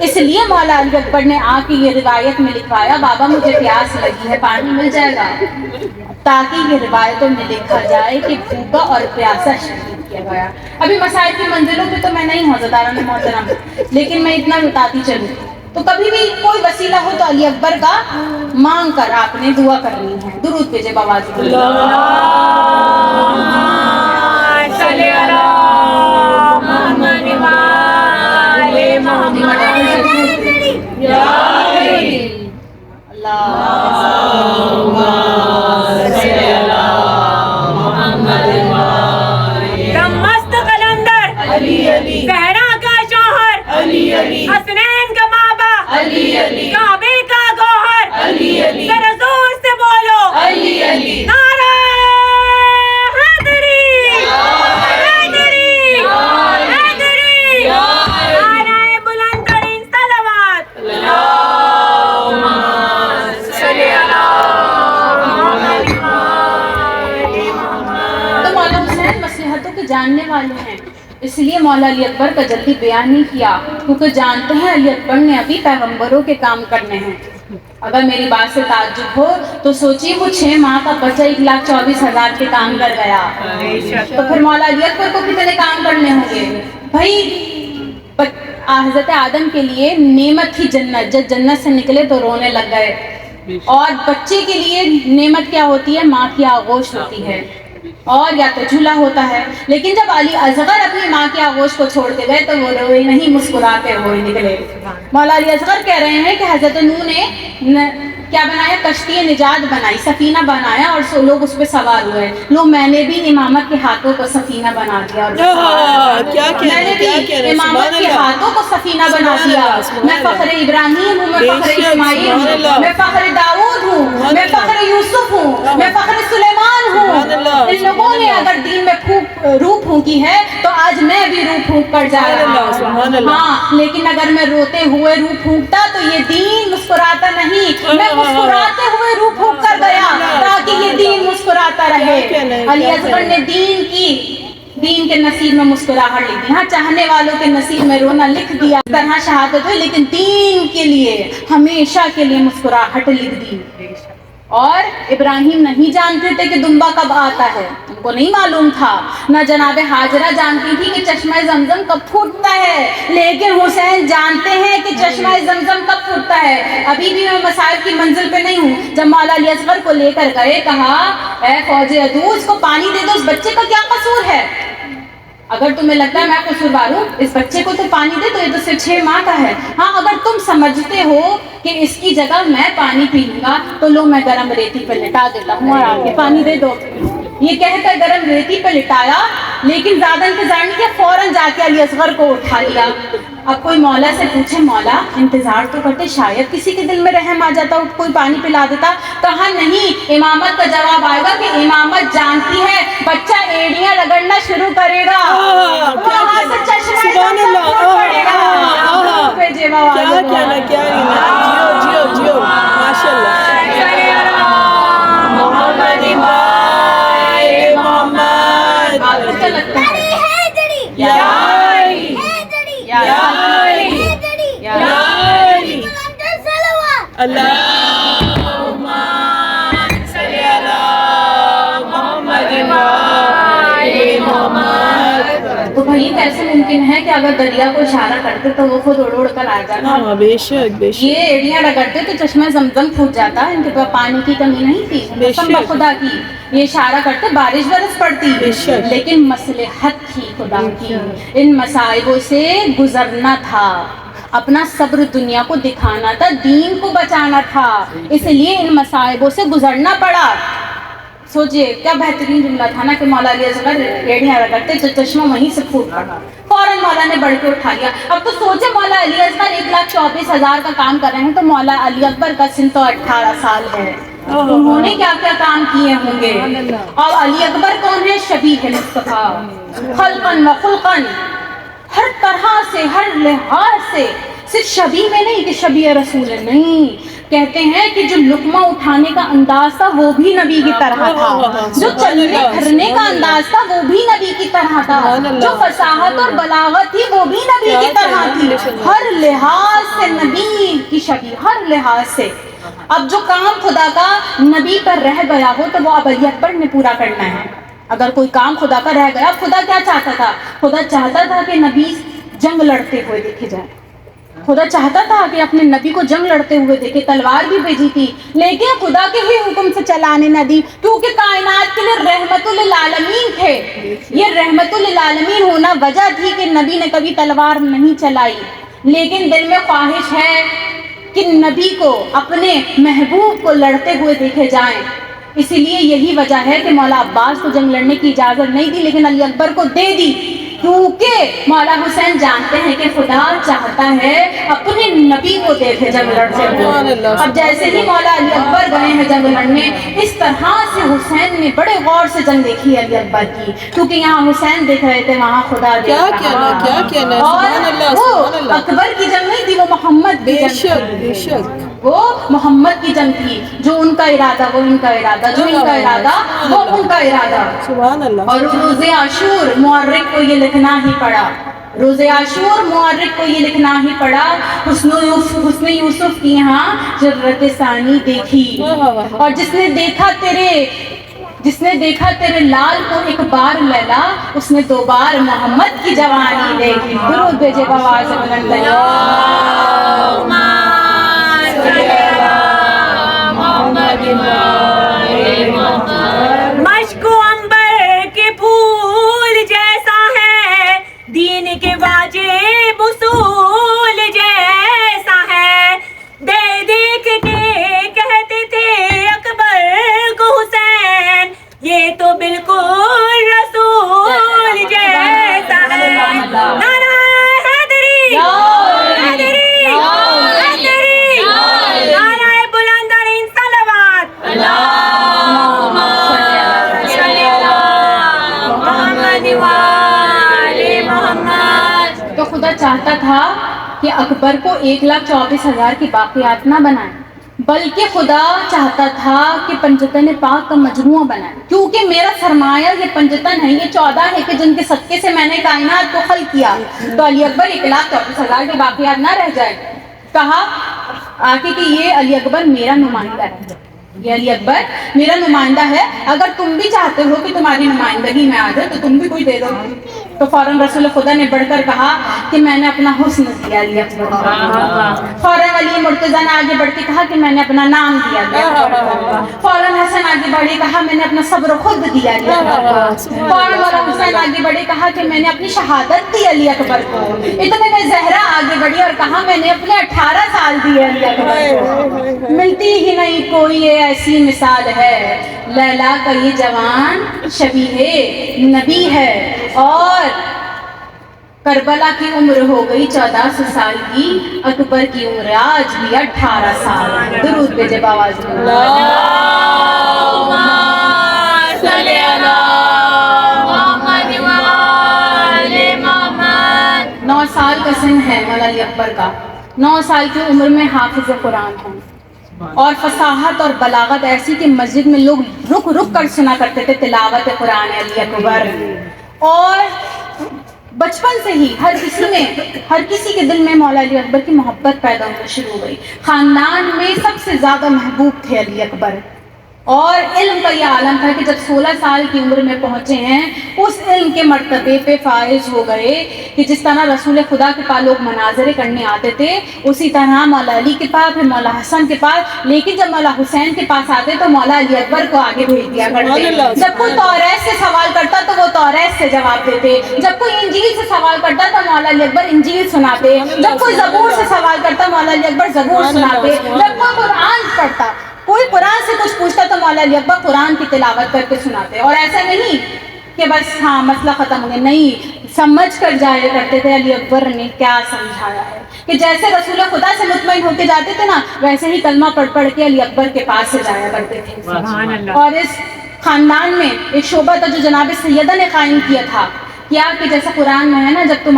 اس لیے مولا علی اکبر نے آ کے یہ روایت میں لکھوایا، بابا مجھے پیاس لگی ہے، پانی مل جائے گا، تاکہ یہ روایتوں میں دیکھا جائے کہ بھوکا اور پیاسا شہید کیا گیا۔ ابھی مسائل کی منزلوں پہ تو میں نہیں ہوں حضرت محترم، لیکن میں اتنا بتاتی چلوں، تو کبھی بھی کوئی وسیلہ ہو تو علی اکبر کا مانگ کر آپ نے دعا کرنی ہے۔ درود بھیجے بواز مست قلندر زہرا کا شوہر حسنین کا مابا کعبے کا گوہر، ذرا زور سے بولو نعرہ حیدری، حیدری، حیدری، نعرہ بلند ترین صلوات۔ تو مولا حسین مصلحتوں کے جاننے والے ہیں، اس لیے مولا علی اکبر کا جلدی بیان نہیں کیا، کیونکہ جانتے ہیں علی اکبر نے ابھی پیغمبروں کے کام کرنے ہیں۔ اگر میری بات سے تعجب ہو تو سوچیے وہ 6 ماہ کا بچہ 1,24,000 کے کام کر گیا، تو پھر مولا علی اکبر کو کتنے کام کرنے ہوں گے؟ بھائی حضرت آدم کے لیے نعمت تھی جنت، جب جنت سے نکلے تو رونے لگ گئے، اور بچے کے لیے نعمت کیا ہوتی ہے؟ ماں کی آغوش ہوتی ہے اور یا تو جھولا ہوتا ہے، لیکن جب علی اصغر اپنی ماں کی آغوش کو چھوڑ کے گئے تو وہ روئے نہیں، مسکراتے ہوئے نکلے۔ مولا علی اصغر کہہ رہے ہیں کہ حضرت نوح نے کیا بنایا؟ کشتی نجات بنائی، سفینہ بنایا، اور سو لوگ اس پہ سوار ہوئے۔ لو میں نے بھی امامت کے ہاتھوں کو سفینہ بنا دیا، میں نے بھی امامت کے ہاتھوں کو سفینہ بنا دیا۔ میں فخر ابراہیم ہوں، میں فخر اسماعیل ہوں، میں فخر داؤد ہوں، میں فخر یوسف ہوں، میں فخر سلیمان ہوں۔ ان لوگوں نے اگر دین میں روح پھونکی ہے تو آج میں بھی روح پھونک کر جا رہا ہوں۔ ہاں، لیکن اگر میں روتے ہوئے روح پھونکتا تو یہ دین مسکراتا نہیں، میں مسکراتے ہوئے روح پھونک کر گیا تاکہ یہ دین مسکراتا رہے۔ علی اصغر نے دین کے نصیب میں مسکراہٹ لکھ دی، ہاں چاہنے والوں کے نصیب میں رونا لکھ دیا، اس طرح شہادت ہوئی، لیکن دین کے لیے ہمیشہ کے لیے مسکراہٹ لکھ دی۔ اور ابراہیم نہیں جانتے تھے کہ دمبا کب آتا ہے، ان کو نہیں معلوم تھا، نہ جناب ہاجرہ جانتی تھی کہ چشمہ زمزم کب پھوٹتا ہے، لیکن حسین جانتے ہیں کہ چشمہ زمزم کب پھوٹتا ہے۔ ابھی بھی میں مسائل کی منزل پہ نہیں ہوں، جب مولا علی اصغر کو لے کر گئے، کہا اے فوج عدو اس کو پانی دے دو، اس بچے کا کیا قصور ہے؟ اگر تمہیں لگتا ہے میں قصوروار ہوں، اس بچے کو تو پانی دے، تو یہ تو صرف 6 ماہ کا ہے۔ ہاں اگر تم سمجھتے ہو کہ اس کی جگہ میں پانی پی لوں گا تو لو میں گرم ریتی پہ لٹا دیتا ہوں اور آگے پانی دے دو۔ یہ کہہ کر گرم ریتی پہ لٹایا، لیکن زیادہ انتظار نہیں کیا، فوراً جا کے علی اصغر کو اٹھا لیا۔ اب کوئی مولا سے پوچھے مولا انتظار تو کرتے، شاید کسی کے دل میں رحم آ جاتا، کوئی پانی پلا دیتا۔ کہا نہیں، امامت کا جواب آئے گا کہ امامت جانتی ہے بچہ ایڑیاں رگڑنا شروع کرے گا، وہاں سے چشمہ پڑے گا۔ جیو ماشاء اللہ۔ بھائی کیسے ممکن ہے کہ اگر دریا کو اشارہ کرتے تو وہ خود اڑ کر آ جاتا؟ ہاں بے شک بے شک. یہ ایڑیاں رگڑتے تو چشمہ زمزم پھوٹ جاتا. ان کے پاس پانی کی کمی نہیں تھی، قسم خدا کی. یہ اشارہ کرتے بارش برس پڑتی، لیکن مصلحت تھی خدا کی. ان مصائبوں سے گزرنا تھا، اپنا صبر دنیا کو دکھانا تھا، دین کو بچانا تھا، اس لیے ان مصائبوں سے گزرنا پڑا. سوچئے کیا بہترین جملہ تھا نا کہ مولا علی اصغر ایڑیاں رگڑتے تو چشمہ وہیں سے پھوٹ پڑا. فوراً مولا نے بڑھ کے اٹھا لیا. اب تو سوچے مولا علی اصغر 1,24,000 کا کام کر رہے ہیں تو مولا علی اکبر کا سن تو 18 سال ہے. انہوں نے کیا کیا کام کیے ہوں گے. اور علی اکبر کون ہے؟ شبیہ مصطفیٰ، خلقاً و خلقاً، ہر طرح سے، ہر لحاظ سے. صرف شبیہ میں نہیں کہ شبیہ رسول ہے، نہیں. کہتے ہیں کہ جو لقمہ اٹھانے کا انداز تھا وہ بھی نبی کی طرح تھا، جو چلنے پھرنے کا انداز تھا وہ بھی نبی کی طرح تھا، جو فصاحت اور بلاغت تھی وہ بھی نبی کی طرح تھی. ہر لحاظ سے نبی کی شبیہ، ہر لحاظ سے. اب جو کام خدا کا نبی پر رہ گیا ہو تو وہ اب علی اکبر نے پورا کرنا ہے. اگر کوئی کام خدا کا رہ گیا، خدا کیا چاہتا تھا؟ خدا چاہتا تھا کہ نبی جنگ لڑتے ہوئے دیکھے جائیں. خدا چاہتا تھا کہ اپنے نبی کو جنگ لڑتے ہوئے دیکھے. تلوار بھی بھیجی تھی لیکن خدا کے ہی حکم سے چلانے نہ دی، کیونکہ کائنات کے لیے رحمت للعالمین تھے. یہ رحمت للعالمین ہونا وجہ تھی کہ نبی نے کبھی تلوار نہیں چلائی. لیکن دل میں خواہش ہے کہ نبی کو، اپنے محبوب کو لڑتے ہوئے دیکھے جائیں. اسی لیے یہی وجہ ہے کہ مولا عباس کو جنگ لڑنے کی اجازت نہیں دی لیکن علی اکبر کو دے دی، کیونکہ مولا حسین جانتے ہیں کہ خدا چاہتا ہے اپنے نبی کو دیکھے جنگ لڑتے ہوئے. اب جیسے ہی مولا علی اکبر گئے ہیں جنگ لڑنے، اس طرح سے حسین نے بڑے غور سے جنگ دیکھی علی اکبر کی، کیونکہ یہاں حسین دیکھ رہے تھے، وہاں خدا دیکھ رہا تھا. اور وہ اکبر کی جنگ نہیں تھی، وہ محمد کی جنگ تھی. وہ محمد کی جنگ تھی. جو ان کا ارادہ وہ ان کا ارادہ، جو ان کا ارادہ وہ ان کا ارادہ. سبحان اللہ. اور روز عاشور مورخ کو یہ لکھنا ہی پڑا، روز عاشور مورخ کو یہ لکھنا ہی پڑا. حسن یوسف کی یہاں جرت ثانی دیکھی. اور جس نے دیکھا تیرے لال کو ایک بار لیلا، اس نے 2 بار محمد کی جوانی دیکھی. درود بھیجے بآواز بلند. مشک و عنبر کے پھول جیسا ہے، دین کے واجب اصول جیسا ہے. دیکھ کے کہتے تھے اکبر کو حسین، یہ تو بالکل رسول جیسا ہے. نعرہ حیدری، حیدری، حیدری، نعرہ بلندترین صلوات. تو خدا چاہتا تھا کہ اکبر کو 1,24,000 کی باقیات نہ بنائیں، بلکہ خدا چاہتا تھا کہ پنجتن پاک کا مجموعہ بنائیں. کیونکہ میرا سرمایہ یہ پنجتن ہے، یہ 14 ہے کہ جن کے صدقے سے میں نے کائنات کو خلق کیا. تو علی اکبر 1,24,000 کے باقیات نہ رہ جائے. کہا آگے کہ یہ علی اکبر میرا نمائندہ ہے، یہ علی اکبر میرا نمائندہ ہے. اگر تم بھی چاہتے ہو کہ تمہاری نمائندگی میں آ جائے تو تم بھی کوئی دے دو. تو فوراً رسول خدا نے بڑھ کر کہا کہ میں نے اپنا حسن دیا علی اکبر کو. فوراً علی مرتضیٰ نے آگے بڑھ کے کہا کہ میں نے اپنا نام دیا علی اکبر کو. فوراً حسن آگے بڑھے کہا میں نے اپنا صبر خود دیا علی اکبر کو. فوراً مولا حسین آگے بڑھے کہا کہ میں نے اپنی شہادت دی علی اکبر کو. اتنے میں زہرا آگے بڑھی اور کہا میں نے اپنے 18 سال دیے علی اکبر کو. ملتی ہی نہیں کوئی ایسی مثال ہے، لیلا کا یہ جوان شبیہ نبی ہے. اور کربلا کی عمر ہو گئی 1400 سال کی، اکبر کی عمر آج بھی 18 سال. درود بھیجے بآواز بلند. 9 سال کا سن ہے مولا علی اکبر کا. 9 سال کی عمر میں حافظ قرآن ہیں اور فصاحت اور بلاغت ایسی کہ مسجد میں لوگ رک رک کر سنا کرتے تھے تلاوت قرآن علی اکبر. اور بچپن سے ہی ہر کسی کے دل میں مولا علی اکبر کی محبت پیدا ہونا شروع ہو گئی. خاندان میں سب سے زیادہ محبوب تھے علی اکبر. اور علم کا یہ عالم تھا کہ جب 16 سال کی عمر میں پہنچے ہیں اس علم کے مرتبے پہ فائز ہو گئے کہ جس طرح رسول خدا کے پاس لوگ مناظرے کرنے آتے تھے اسی طرح مولا علی کے پاس، پھر مولا حسن کے پاس، لیکن جب مولا حسین کے پاس آتے تو مولا علی اکبر کو آگے بھیج دیا کرتے. جب کوئی توریت سے سوال کرتا تو وہ توریت سے جواب دیتے، جب کوئی انجیل سے سوال کرتا تو مولا علی اکبر انجیل سناتے، جب کوئی زبور سے سوال کرتا مولا علی اکبر زبور سناتے، جب کوئی قرآن پڑھتا، کوئی قرآن سے کچھ پوچھتا تو مولا علی اکبر قرآن کی تلاوت کر کے سناتے. اور ایسا نہیں کہ بس ہاں مسئلہ ختم ہو گیا، نہیں، سمجھ کر جایا کرتے تھے علی اکبر نے کیا سمجھایا ہے. کہ جیسے رسول خدا سے مطمئن ہو کے جاتے تھے نا ویسے ہی کلمہ پڑھ پڑھ کے علی اکبر کے پاس سے جایا کرتے تھے. سبحان اللہ. اور اس خاندان میں ایک شعبہ تھا جو جناب سیدہ نے قائم کیا تھا، کیا کہ جیسا قرآن میں ہے نا جب تم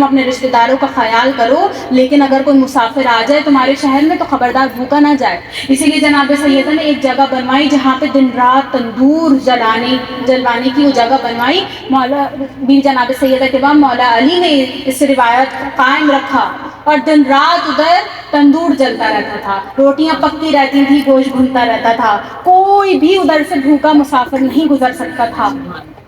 اپنے رشتہ داروں کا خیال کرو لیکن اگر کوئی مسافر آ جائے تمہارے شہر میں تو خبردار بھوکا نہ جائے. اسی لیے جناب سیدہ نے ایک جگہ بنوائی جہاں پہ دن رات تندور جلوانے کی وہ جگہ بنوائی. مولا بھی جناب سیدہ کے بعد مولا علی نے اس روایت قائم رکھا اور دن رات ادھر تندور جلتا رہتا تھا، روٹیاں پکتی رہتی تھی، گوشت بھونتا رہتا تھا، کوئی بھی ادھر سے بھوکا مسافر نہیں گزر سکتا تھا.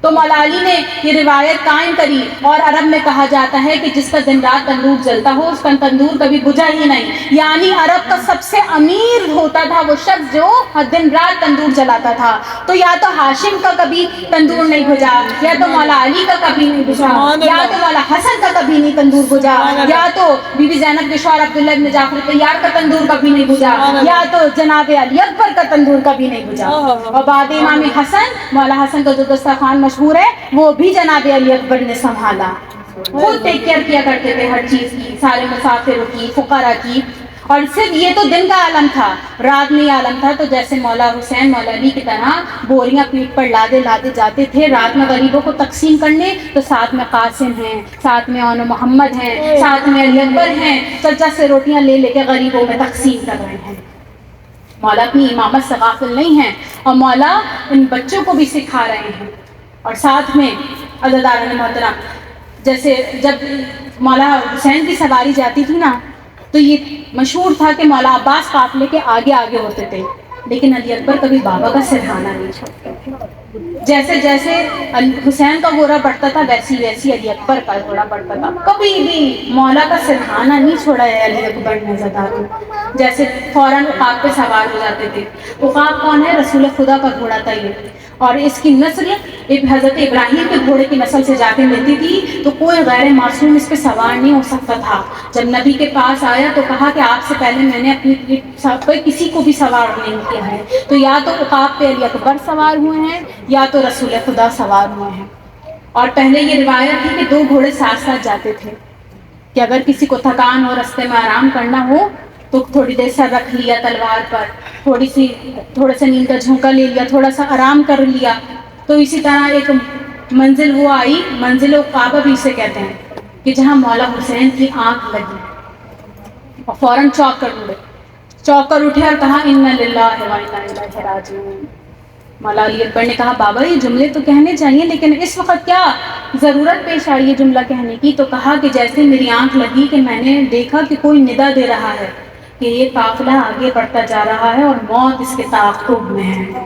تو مولا علی نے یہ روایت قائم کری. اور عرب میں کہا جاتا ہے کہ جس کا دن رات تندور جلتا ہو اس کا تندور کبھی بجھا ہی نہیں. یعنی عرب کا سب سے امیر ہوتا تھا وہ شخص جو دن رات تندور جلاتا تھا. تو یا تو ہاشم کا کبھی تندور نہیں بجھا، یا تو مولا علی کا کبھی نہیں بجھا، یا تو مولا حسن کا کبھی نہیں تندور بجھا، یا تو بی بی زینب بشار عبداللہ ابن جعفر طیار کا تندور کبھی نہیں بجھا، یا تو جناب علی اکبر کا تندور کبھی نہیں بجھا. اور بعد امام حسن مولا حسن کا جو دسترخوان مشہور ہے وہ بھی جناب علی اکبر نے سنبھالا. خود ٹیک کیئر کیا کرتے تھے ہر چیز کی، سارے مسافروں کی، فقراء کی. اور صرف یہ تو دن کا عالم تھا، رات میں عالم تھا. تو جیسے مولا حسین مولا علی کی طرح بوریاں پیٹھ پر لادے جاتے تھے رات میں غریبوں کو تقسیم کرنے، تو ساتھ میں قاسم ہیں، ساتھ میں اون محمد ہیں، ساتھ میں علی اکبر ہیں، چچا سے روٹیاں لے کے غریبوں میں تقسیم کر رہے ہیں. مولا اپنی امامت سے غافل نہیں ہیں اور مولا ان بچوں کو بھی سکھا رہے ہیں. اور ساتھ میں عزیزان محترم جیسے جب مولا حسین کی سواری جاتی تھی نا تو یہ مشہور تھا کہ مولا عباس قافلے کے آگے ہوتے تھے، لیکن علی اکبر کبھی بابا کا سرہانا نہیں چھوڑتے. جیسے جیسے حسین کا گھوڑا بڑھتا تھا ویسی علی اکبر کا گھوڑا بڑھتا تھا. کبھی بھی مولا کا سرہانا نہیں چھوڑا ہے علی اکبر نے زدارو. جیسے فوراً عقاب پہ سوار ہو جاتے تھے. عقاب کون ہے؟ رسول خدا کا گھوڑا تھا یہ. اور اس کی نسل حضرت ابراہیم کے گھوڑے کی نسل سے جا کے ملتی تھی. تو کوئی غیر معصوم اس پہ سوار نہیں ہو سکتا تھا. جب نبی کے پاس آیا تو کہا کہ آپ سے پہلے میں نے اپنی کسی کو بھی سوار نہیں کیا ہے. تو یا تو عقاب پہ علی اکبر سوار ہوئے ہیں یا تو رسول خدا سوار ہوئے ہیں. اور پہلے یہ روایت تھی کہ 2 گھوڑے ساتھ ساتھ جاتے تھے کہ اگر کسی کو تھکان ہو، رستے میں آرام کرنا ہو تو تھوڑی دیر سر رکھ لیا تلوار پر، تھوڑا سا نیند کا جھونکا لے لیا، تھوڑا سا آرام کر لیا. تو اسی طرح ایک منزل وہ آئی، منزل عقابہ بھی اسے کہتے ہیں، کہ جہاں مولا حسین کی آنکھ لگی اور فوراً چوک کر اٹھے اور کہا انا للہ و انا الیہ راجعون. مولا علی اکبر نے کہا بابا یہ جملے تو کہنے چاہیے لیکن اس وقت کیا ضرورت پیش آئی ہے جملہ کہنے کی؟ تو کہا کہ جیسے میری آنکھ لگی کہ میں نے دیکھا کہ کوئی ندا دے رہا ہے کہ یہ قافلہ آگے بڑھتا جا رہا ہے اور موت اس کے تعاقب میں ہے.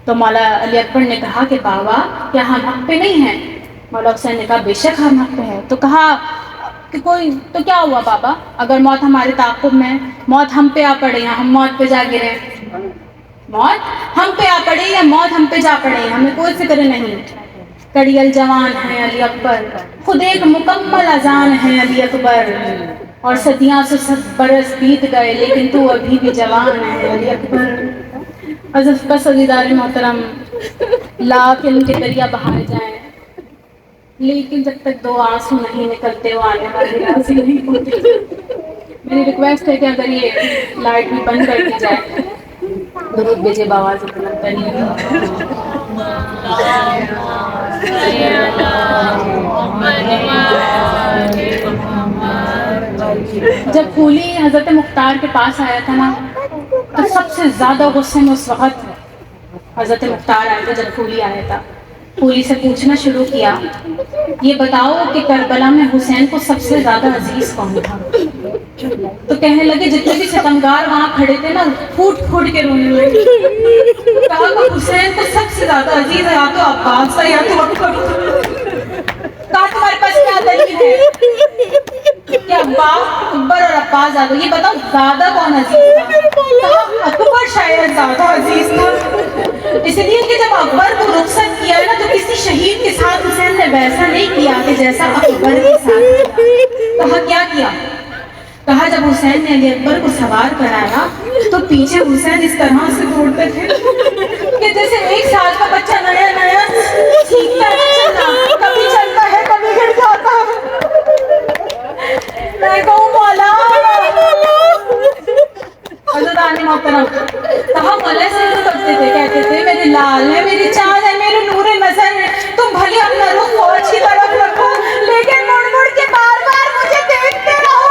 تو مولا علی اکبر نے کہا کہ بابا کیا ہم حق پہ نہیں ہیں؟ مولا حسین نے کہا بے شک ہم حق پہ ہے. تو کہا کہ کوئی تو کیا ہوا بابا اگر موت ہمارے تعاقب میں ہے؟ موت ہم پہ آ پڑے یا ہم موت پہ جا گرے؟ موت ہم پہ آ پڑے یا موت ہم پہ جا پڑے ہمیں کوئی فکر نہیں. کڑی الجوان ہے علی اکبر، خود ایک مکمل اذان ہے علی اکبر، اور صدیاں سے 7 برس بیت گئے لیکن تو ابھی بھی جوان ہے علی اکبر. بس عزیزان محترم لاکھ علم کے دریا بہائے جائیں لیکن جب تک 2 آنسو نہیں نکلتے وہ آنے والے راضی نہیں ہوتے. میری ریکویسٹ ہے کہ اگر یہ لائٹ بھی بند کر دی جائے درود بھیجے بآواز بلند ترین. جب پھولی حضرت مختار کے پاس آیا تھا نا تو سب سے زیادہ غصے میں اس وقت حضرت مختار آئے تھے. جب پھولی آیا تھا پھولی سے پوچھنا شروع کیا یہ بتاؤ کہ کربلا میں حسین کو سب سے زیادہ عزیز کون تھا؟ تو کہنے لگے جتنے بھی ستمگار وہاں کھڑے تھے نا پھوٹ پھوٹ کے رونے لگے. کہا کہ حسین کو سب سے زیادہ عزیز ہے یا تو عباس کا یا تو اکبر. کہا تمہارے پاس کیا دلیل ہے کہ اکبر اور عباس زیادہ؟ یہ بتاؤ زیادہ کون عزیز تھا؟ کہا اکبر شاید زیادہ عزیز تھا، اس لیے کہ جب اکبر کو رخصت کیا نا تو کسی شہید کے ساتھ حسین نے ویسا نہیں کیا کہ جیسا اکبر کے ساتھ کیا. کہا کیا کیا؟ کہا جب حسین نے علی اکبر کو سوار کرایا تو پیچھے حسین اس طرح سے دوڑتے تھے کہ جیسے 1 سال کا بچہ نیا نیا سیکھتا ہے چلنا، کبھی چلتا ہے کبھی گر جاتا ہے. میں کہوں مولا حضرت محترم، کہا مولا سے کرتے تھے، کہتے تھے میرے لال ہے، میری چاند ہے، میرے نور نظر ہے، تم بھلے اپنا رخ فوج کی طرف رکھو لیکن مڑ مڑ کے بار بار مجھے دیکھتے رہو.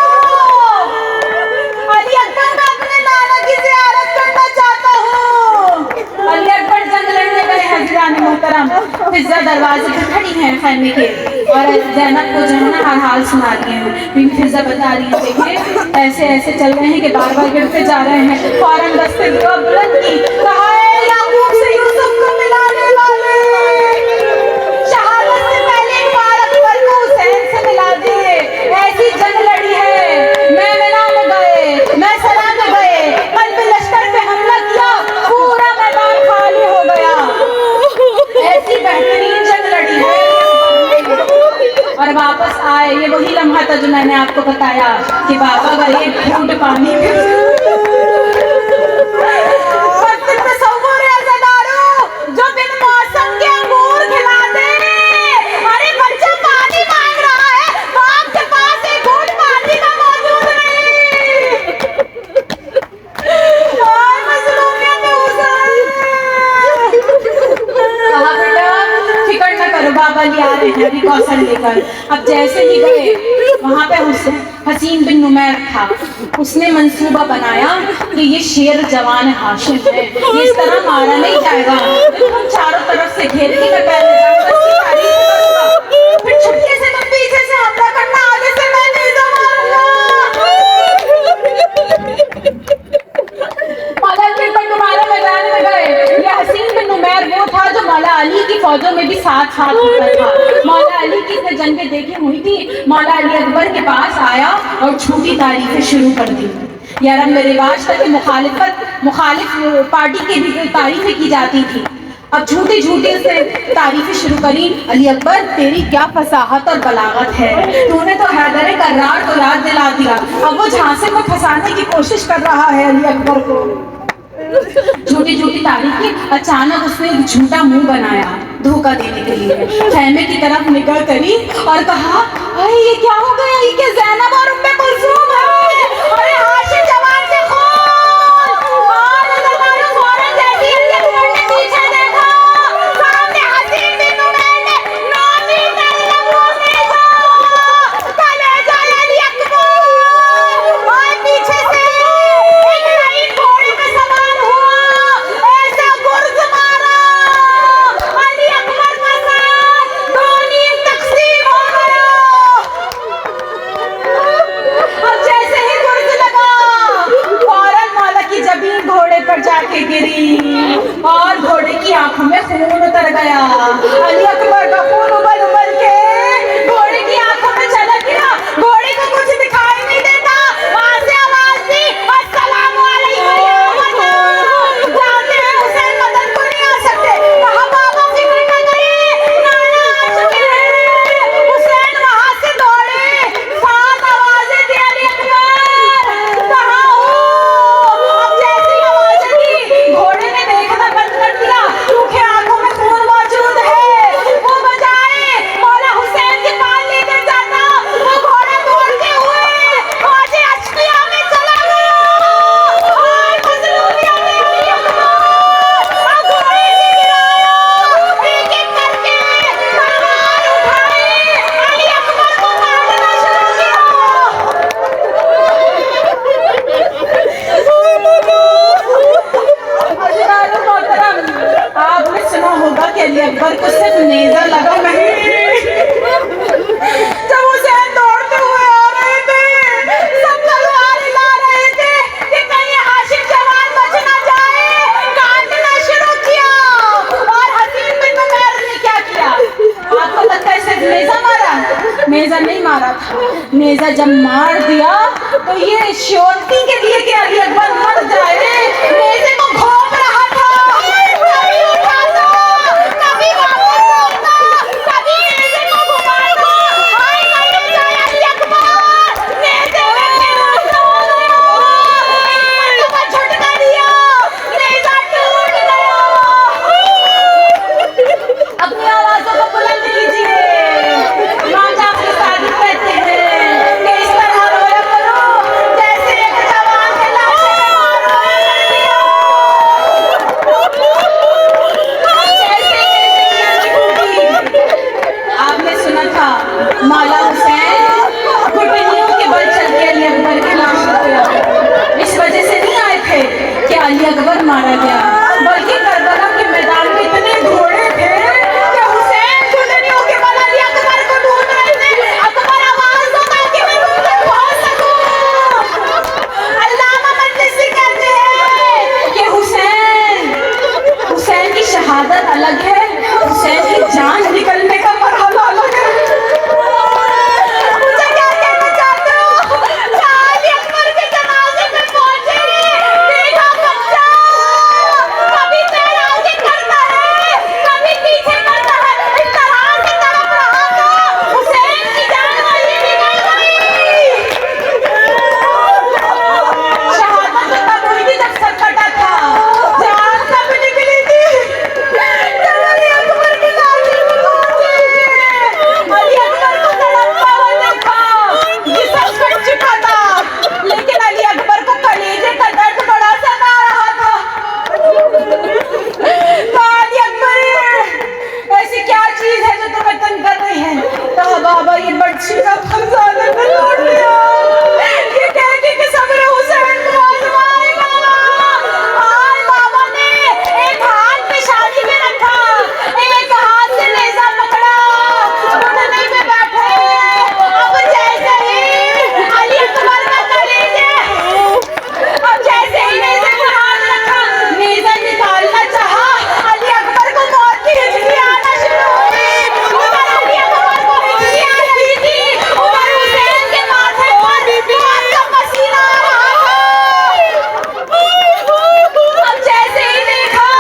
علی اکبر میں اپنے نانا کی زیارت کرنا چاہتا ہوں. علی اکبر جنگ لڑنے گئے حضرات محترم. فضہ دروازے پہ کھڑی ہیں خیمے کے اور زینب کو جو ہے نا ہر حال سنا رہی ہیں. فضہ بتا رہی ہے دیکھیں ایسے ایسے چل رہے ہیں کہ بار بار گرتے جا رہے ہیں. فوراً دستے دعا بلند کی، کہا اے یعقوب سے یوسف کو ملانے والے، شہادت سے پہلے ایک بار اکبر کو حسین سے ملا دے. ایسی جنگ لڑی ہے، میں مینا میں گئے، میں سرا میں گئے، قلب لشکر پہ حملہ کیا، پورا میدان خالی ہو گیا. ایسی بہترین جنگ لڑی ہے اور واپس آئے. یہ وہی لمحہ تھا جو میں نے آپ کو بتایا کہ بابا کا ایک گھونٹ پانی تصور عزادارو جو بن موسم کے انگور کھلا دے. ارے بچہ پانی مانگ رہا ہے، باپ کے پاس ایک گھونٹ پانی کا موجود نہیں. اور مظلومیت حسین. کہا بیٹا فکر نہ کرو، بابا لے آ رہے ہیں ابھی کوثر لے کر. اب جیسے ہی گئے وہاں پہ حسین بن نمیر تھا. اس نے منصوبہ بنایا کہ یہ شیر جوان ہاشم ہے، یہ اس طرح مارا نہیں جائے گا. تم چاروں طرف سے گھیر کے میں پہلے جاؤں گا، اس کی تعریف کروں گا، پھر چھٹکے سے تم پیچھے سے حملہ کرنا، آگے سے میں نیزہ ماروں گا. مولا علی بن تمہارے میدان میں گئے. یہ حسین بن نمیر وہ تھا جو مولا علی کی فوجوں میں بھی ساتھ ہوتا تھا. مولا علی کی نے جنگیں دیکھی ہوئی تھی. مولا علی اکبر کے پاس آیا اور جھوٹی تعریفیں شروع کر دی. یہ رسم رواج تھا کہ مخالف پارٹی کی بھی تعریفیں کی جاتی تھی. اب جھوٹی جھوٹی سے تعریفیں شروع کری. علی اکبر تیری کیا فصاحت اور بلاغت ہے، تو نے تو حیدر کرار کو یاد دلا دیا. اب وہ جھانسے کو پھنسانے کی کوشش کر رہا ہے علی اکبر کو. جھوٹی جھوٹی تعریف کی. اچانک اس نے ایک جھوٹا منہ بنایا دھوکہ دینے کے لیے. خیمے کی طرف نگاہ کری اور کہا ارے یہ کیا ہو گیا، یہ کہ زینب اور ام کلثوم ہے. ارے ہاشم جوان سے خون. اور نظر فوراً جیسی علی اکبر نے پیچھے دیکھا، سامنے حسین بن نمیر نے نامی کرنا بولنے کا کلیجہ علی اکبر. اور پیچھے سے ایک نئی گھوڑے پہ سوار ہوا، ایسا گرز مارا علی اکبر کا ساتھ دو نیم تقسیم ہو گیا. نیزہ نہیں مارا تھا. نیزہ جب مار دیا تو یہ شیورٹی کے لیے کہ علی اکبر مر جائے نیزے کو گھونپ رہا تھا. کبھی اٹھاتا کبھی واپس روکتا کبھی نیزے کو گھماتا. ہائے ہائے جائے علی اکبر نیزے میں جھٹکا دیا نیزہ ٹوٹ گیا. اپنی آوازوں کو بلند کیجیے. امام جعفر صادق کہتے ہیں کہ اس طرح رویا کرو جیسے ایک جوان کے لاشے پہ مار رویا کرتی ہو. آپ نے سنا تھا مولا حسین گھٹنیوں کے بل چل کے علی اکبر کے لاشوں پہ آئے. اس وجہ سے نہیں آئے تھے کہ علی اکبر مارا گیا بلکہ کربلا کے میدان میں اتنے گھوڑے تھے کہ حسین گھٹنیوں کے بل علی اکبر کو ڈھونڈ رہے تھے. اکبر آواز دو تاکہ میں تم تک پہنچ سکوں. علامہ مجلسی کہتے ہیں کہ حسین کی شہادت الگ ہے حسین کی جان نکلنے کا مرحلہ الگ ہے. مجھے کیا کہنا چاہتے ہو؟ علی اکبر کے جنازے میں پہنچے دیکھا بچہ کبھی پیر آگے کرتا ہے کبھی پیچھے کرتا ہے. اس طرح سے تڑپ رہا تھا حسین کی جان وہیں نکل گئی. شہادت تو تب ہوئی تھی جب سر کٹا تھا. جان کب نکلی تھی جب علی اکبر کی لاشیں میں پہنچے. علی اکبر کو تڑپتا ہوا دیکھا جسم کٹ چکا تھا لیکن علی اکبر کو کلیجے کا درد بڑا ستا رہا تھا. کہا علی اکبر ایسی کیا چیز ہے جو تمہیں تنگ کر رہی ہے؟ کہا بابا یہ بڑچی کا فرزانہ میں لوٹ لیا. یہ کہہ کے کہ صبر حسین کو آزمائے گا. آج بابا نے ایک ہاتھ پیشانی میں رکھا ایک ہاتھ سے نیزہ پکڑا گھٹنے پہ بیٹھے. اب جیسے ہی علی اکبر کا کلیجے اب جیسے ہی نیزے پہ ہاتھ رکھا نیزہ نکالنا چاہا علی اکبر کو موت کی ہجری آنا شروع ہوئی. مگر علی اکبر کو ہجری آ رہی تھی عمر حسین کے ماتھے پر موت کا پسینہ آ رہا تھا. اب جیسے ہی دیکھا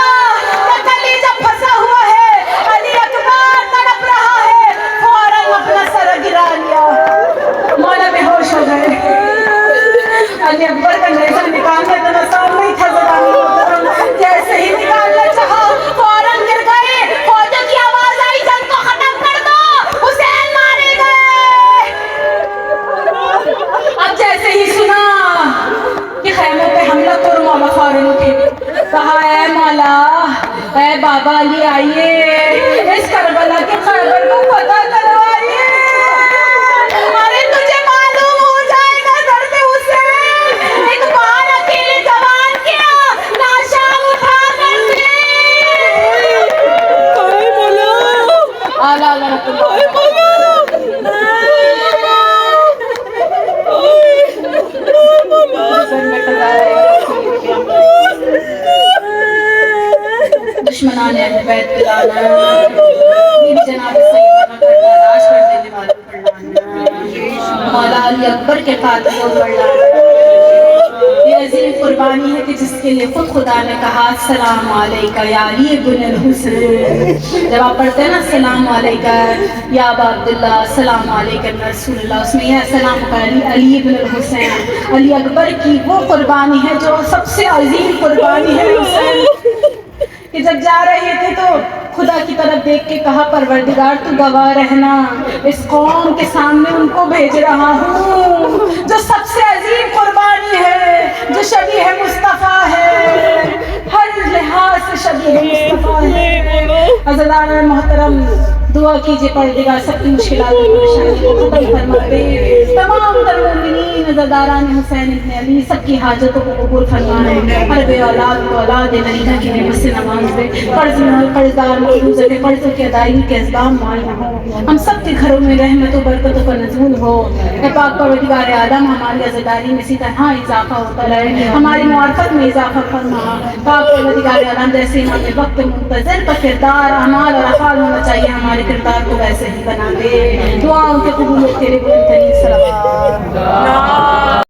کہ کلیجہ پھنسا ہوا ہے علی اکبر تڑپ رہا ہے فوراً اپنا سر گرا لیا. مولا بے ہوش ہو گئے. علی اکبر کا نیزہ نکالنا اتنا آسان نہیں تھا زبانی محترم. جیسے ہی نکالنا چاہا فوراً گر گئے. فوجوں کی آواز آئی جنگ کو ختم کر دو حسین مارے گئے. اب جیسے ہی سنا کہ خیموں پہ حملہ کرو مولا فوراً اٹھے. کہا اے مولا اے بابا علی آئیے اس کربلا کے خیبر کو فتح کروائیے. ارے تجھے معلوم ہو جائے گا درد حسین. ایک بار اکیلے جوان کیا لاشاں اٹھا کر دے. اعلیٰ رحمت دشمنان اہل بیت پلانا میری جناب سیدنا کرتا راج کر دینے والوں پر لانا. مولا علی اکبر کے قاتلوں پر لانا. یہ عظیم قربانی ہے کہ جس کے لیے خود خدا نے کہا السلام علیکہ یا علی بن الحسین. جب آپ پڑھتے ہیں نا السلام علیکہ یا ابا عبداللہ السلام علیکہ رسول اللہ اس میں یہ السلام علی بن الحسین. علی اکبر کی وہ قربانی ہے جو سب سے عظیم قربانی ہے حسین کہ جب جا رہے تھے تو خدا کی طرف دیکھ کے کہا پروردگار تو گواہ رہنا اس قوم کے سامنے ان کو بھیج رہا ہوں جو سب سے عظیم قربانی ہے جو شبیہ مصطفیٰ ہے ہر لحاظ سے شبیہ مصطفیٰ ہے. عزیزان محترم دعا کیجئے پروردگار سب کی مشکلات و پریشانی کو ختم فرما دے. تمام تر مومنین عزاداران حسین ابن علی سب کی حاجتوں کو قبول فرمائے. ہر بے اولاد کو اولاد مریدہ کی نعمت سے نواز دے. قرضدار مقروض کے قرضوں کی ادائیگی کے اسباب معین ہو. ہم سب کے گھروں میں رحمت و برکتوں کا نزول ہو. اے پاک پروردگار عالم ہماری عزاداری میں اسی طرح اضافہ ہوتا رہے. ہماری معرفت میں اضافہ فرما. پاک پروردگار عالم جیسے ہمیں وقت منتظر پر کردار اعمال اور افعال ہونا چاہیے یہ ہمارے کردار کو ویسے ہی بنا دے. دعاؤں کے قبول تیرے بولتے نہیں صلوات.